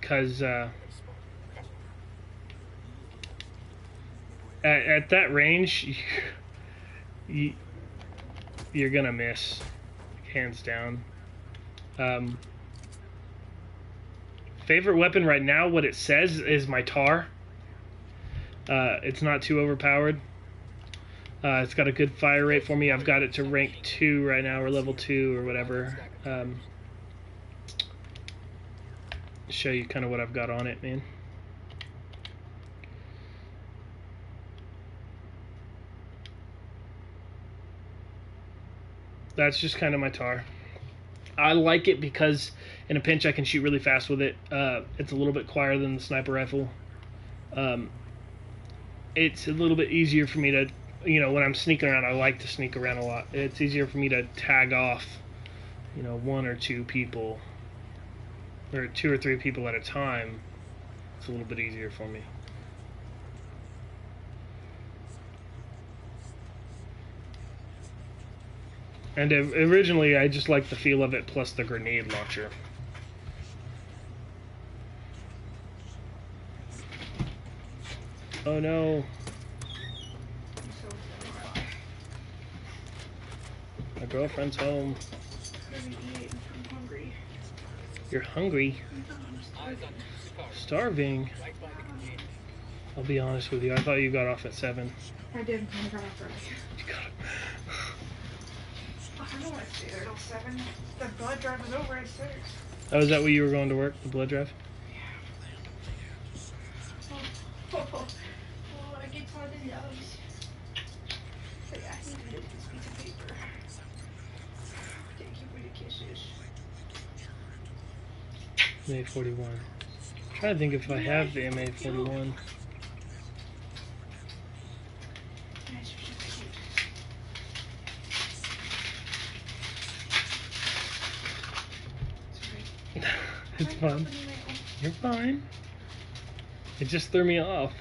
Because at that range, you're gonna miss, hands down. Favorite weapon right now, what it says is my tar. It's not too overpowered. It's got a good fire rate for me. I've got it to rank 2 right now, or level 2 or whatever. Show you kind of what I've got on it, man. That's just kind of my tar. I like it because in a pinch I can shoot really fast with it. It's a little bit quieter than the sniper rifle. It's a little bit easier for me to, you know, when I'm sneaking around, I like to sneak around a lot. It's easier for me to tag off, you know, 1 or 2 people, or 2 or 3 people at a time. It's a little bit easier for me. And originally, I just liked the feel of it, plus the grenade launcher. Oh no. My girlfriend's home. I'm hungry. You're hungry? Starving? I'll be honest with you, I thought you got off at 7. I did. I got off early. You got it. I don't want to stay there till 7. The blood drive was over at 6. Oh, is that where you were going to work? The blood drive? Oh, I get tired of those. So yeah, I need to hit this piece of paper. Thank you for the kisses. MA41. I'm trying to think if I have the MA41. It's fine. You're fine. It just threw me off.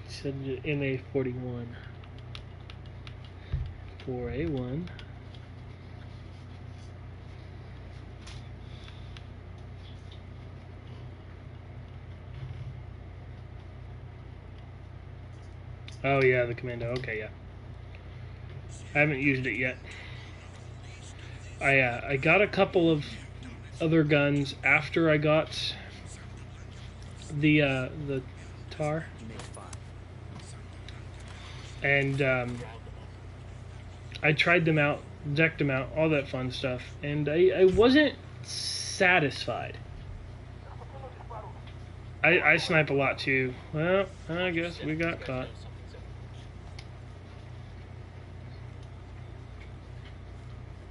Said MA41. 4A1. Oh yeah, the commando. Okay, yeah. I haven't used it yet. I got a couple of other guns after I got the tar, and I tried them out, decked them out, all that fun stuff, and I wasn't satisfied. I snipe a lot too. Well, I guess we got caught.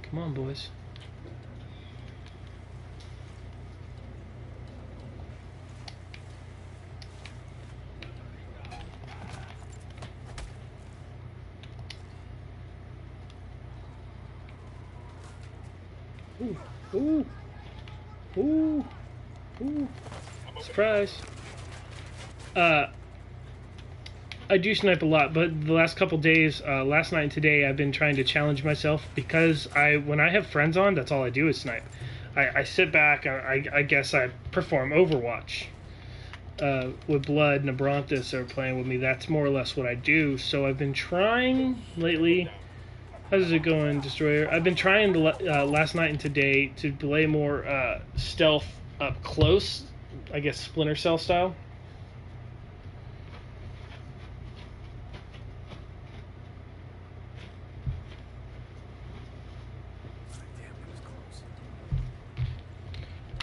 Come on, boys. Ooh, ooh, ooh, ooh. Surprise. I do snipe a lot, but the last couple days, last night and today, I've been trying to challenge myself because when I have friends on, that's all I do is snipe. I sit back, I guess I perform Overwatch. With Blood and Abranthus are playing with me, that's more or less what I do. So I've been trying lately. How's it going, Destroyer? I've been trying last night and today to play more stealth up close, I guess Splinter Cell style.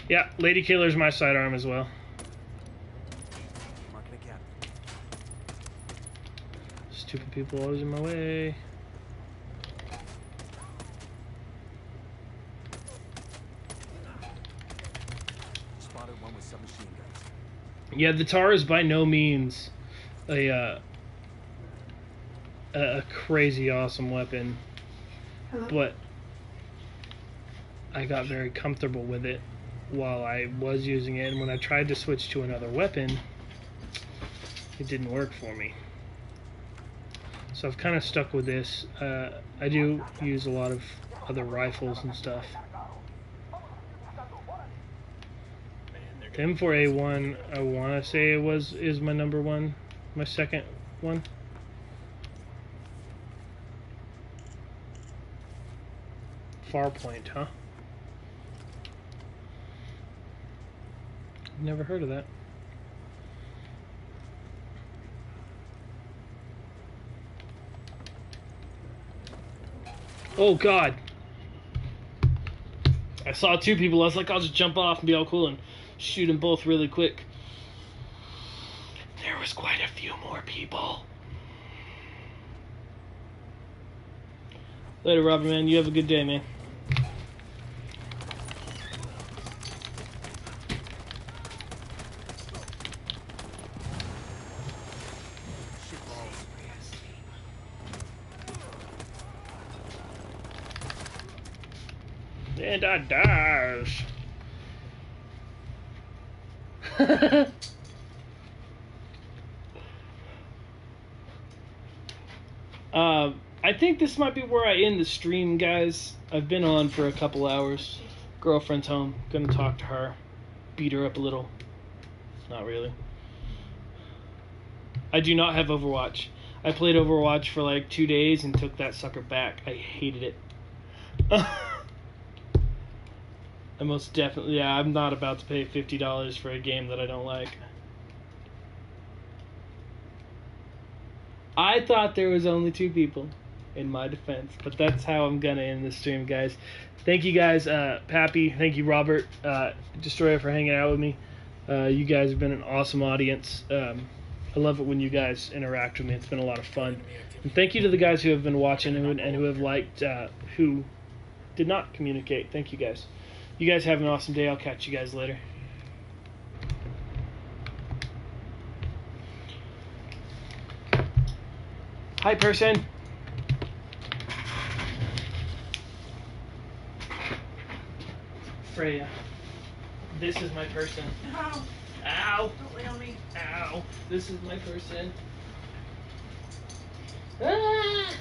Yeah, Lady Killer's my sidearm as well. Stupid people always in my way. Spotted one with submachine guns. Yeah, the tar is by no means a crazy awesome weapon, but I got very comfortable with it while I was using it, and when I tried to switch to another weapon, it didn't work for me. So I've kind of stuck with this. I do use a lot of other rifles and stuff. The M4A1, I want to say is my number one, my second one. Farpoint, huh? Never heard of that. Oh God! I saw two people. I was like, I'll just jump off and be all cool and shoot them both really quick. There was quite a few more people. Later, Robert, man. You have a good day, man. And I dash. I think this might be where I end the stream, guys. I've been on for a couple hours. Girlfriend's home. Gonna talk to her. Beat her up a little. Not really. I do not have Overwatch. I played Overwatch for like 2 days and took that sucker back. I hated it. I most definitely, yeah, I'm not about to pay $50 for a game that I don't like. I thought there was only 2 people in my defense, but that's how I'm gonna end the stream, guys. Thank you guys, Pappy, thank you Robert, Destroyer, for hanging out with me. You guys have been an awesome audience. I love it when you guys interact with me. It's been a lot of fun. And thank you to the guys who have been watching and who have liked, who did not communicate. Thank you guys. You guys have an awesome day. I'll catch you guys later. Hi, person. Freya, this is my person. Ow. Ow. Don't lay on me. Ow. This is my person. Ah.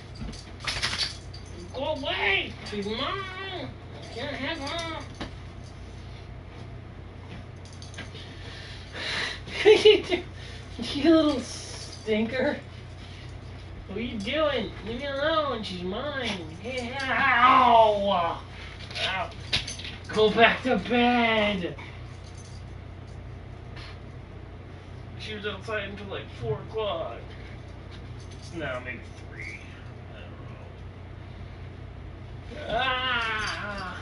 Go away! She's mine! I can't have her! You little stinker. What are you doing? Leave me alone. She's mine. Ow! Ow. Go back to bed. She was outside until like 4 o'clock. No, maybe 3. I don't know. Ah!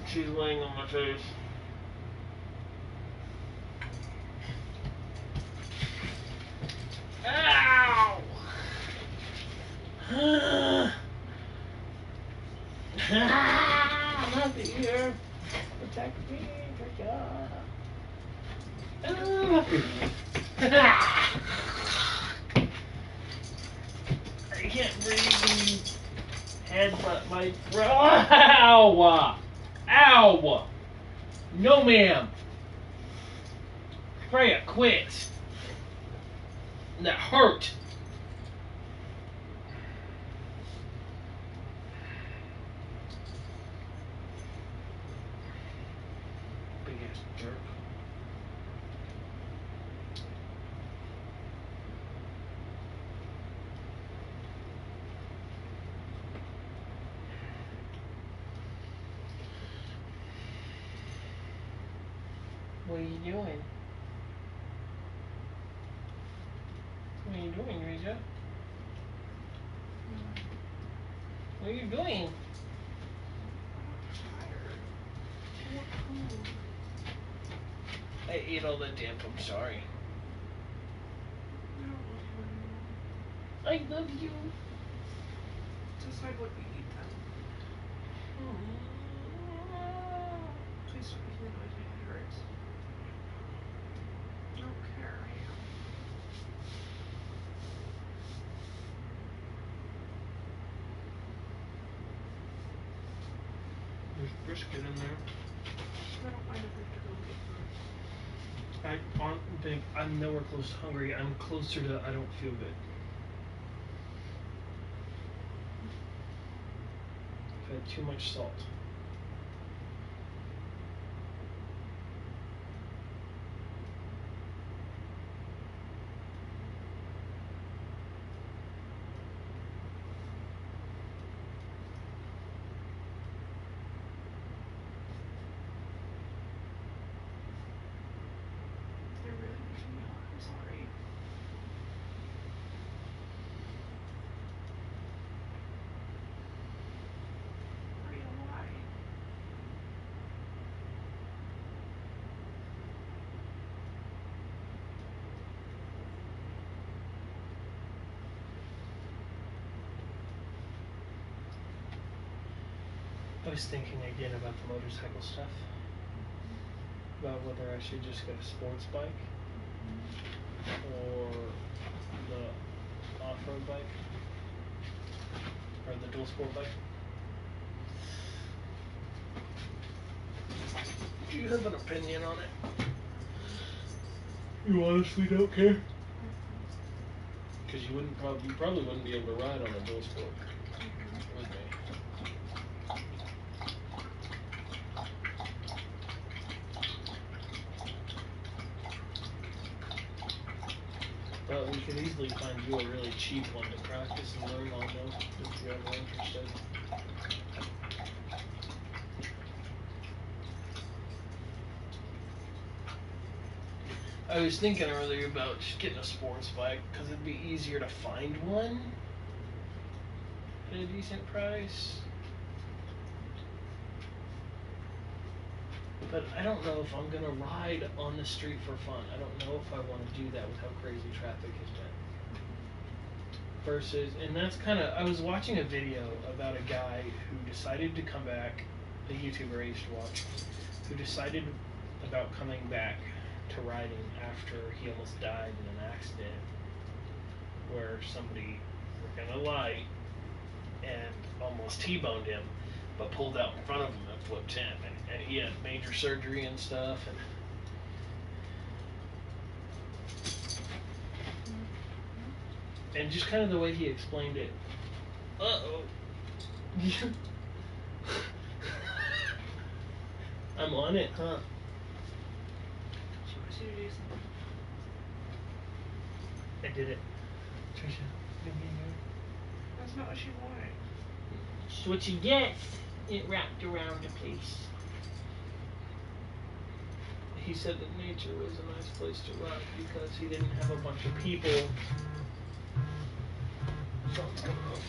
She's laying on my face. Ow! Not the ear. Protect me, I can't breathe. Headbutt my throat. Ow! Ow! No, ma'am. Freya, quit. That hurt. Big ass jerk. What are you doing? What are you doing, Rija? What are you doing? I ate all the dip, I'm sorry. I love you. Decide what you eat then. Please stop making the noise, my head hurts. I don't care. There's brisket in there. I don't mind if we have to go get food. I'm nowhere close to hungry. I'm closer to I don't feel good. I've had too much salt. I really wish you know. I'm sorry. Maria, why? I was thinking again about the motorcycle stuff. About whether I should just get a sports bike or the off-road bike or the dual sport bike. Do you have an opinion on it? You honestly don't care? Because you probably wouldn't be able to ride on a dual sport with me. But we could easily find you a really cheap one to practice and learn on though, if you're ever interested. I was thinking earlier about just getting a sports bike because it'd be easier to find one at a decent price. But I don't know if I'm gonna ride on the street for fun. I don't know if I want to do that with how crazy traffic has been. Versus, and that's kind of, I was watching a video about a guy who decided to come back, a YouTuber I used to watch, who decided about coming back to riding after he almost died in an accident where somebody ran a light and almost T-boned him, but pulled out in front of him and flipped him, and he had major surgery and stuff. And And just kind of the way he explained it. Uh-oh. I'm on it, huh? She wants you to do something. I did it. Trisha, give me a That's not what she wanted. It's what you get. It wrapped around the place. He said that nature was a nice place to run because he didn't have a bunch of people. Something's going on.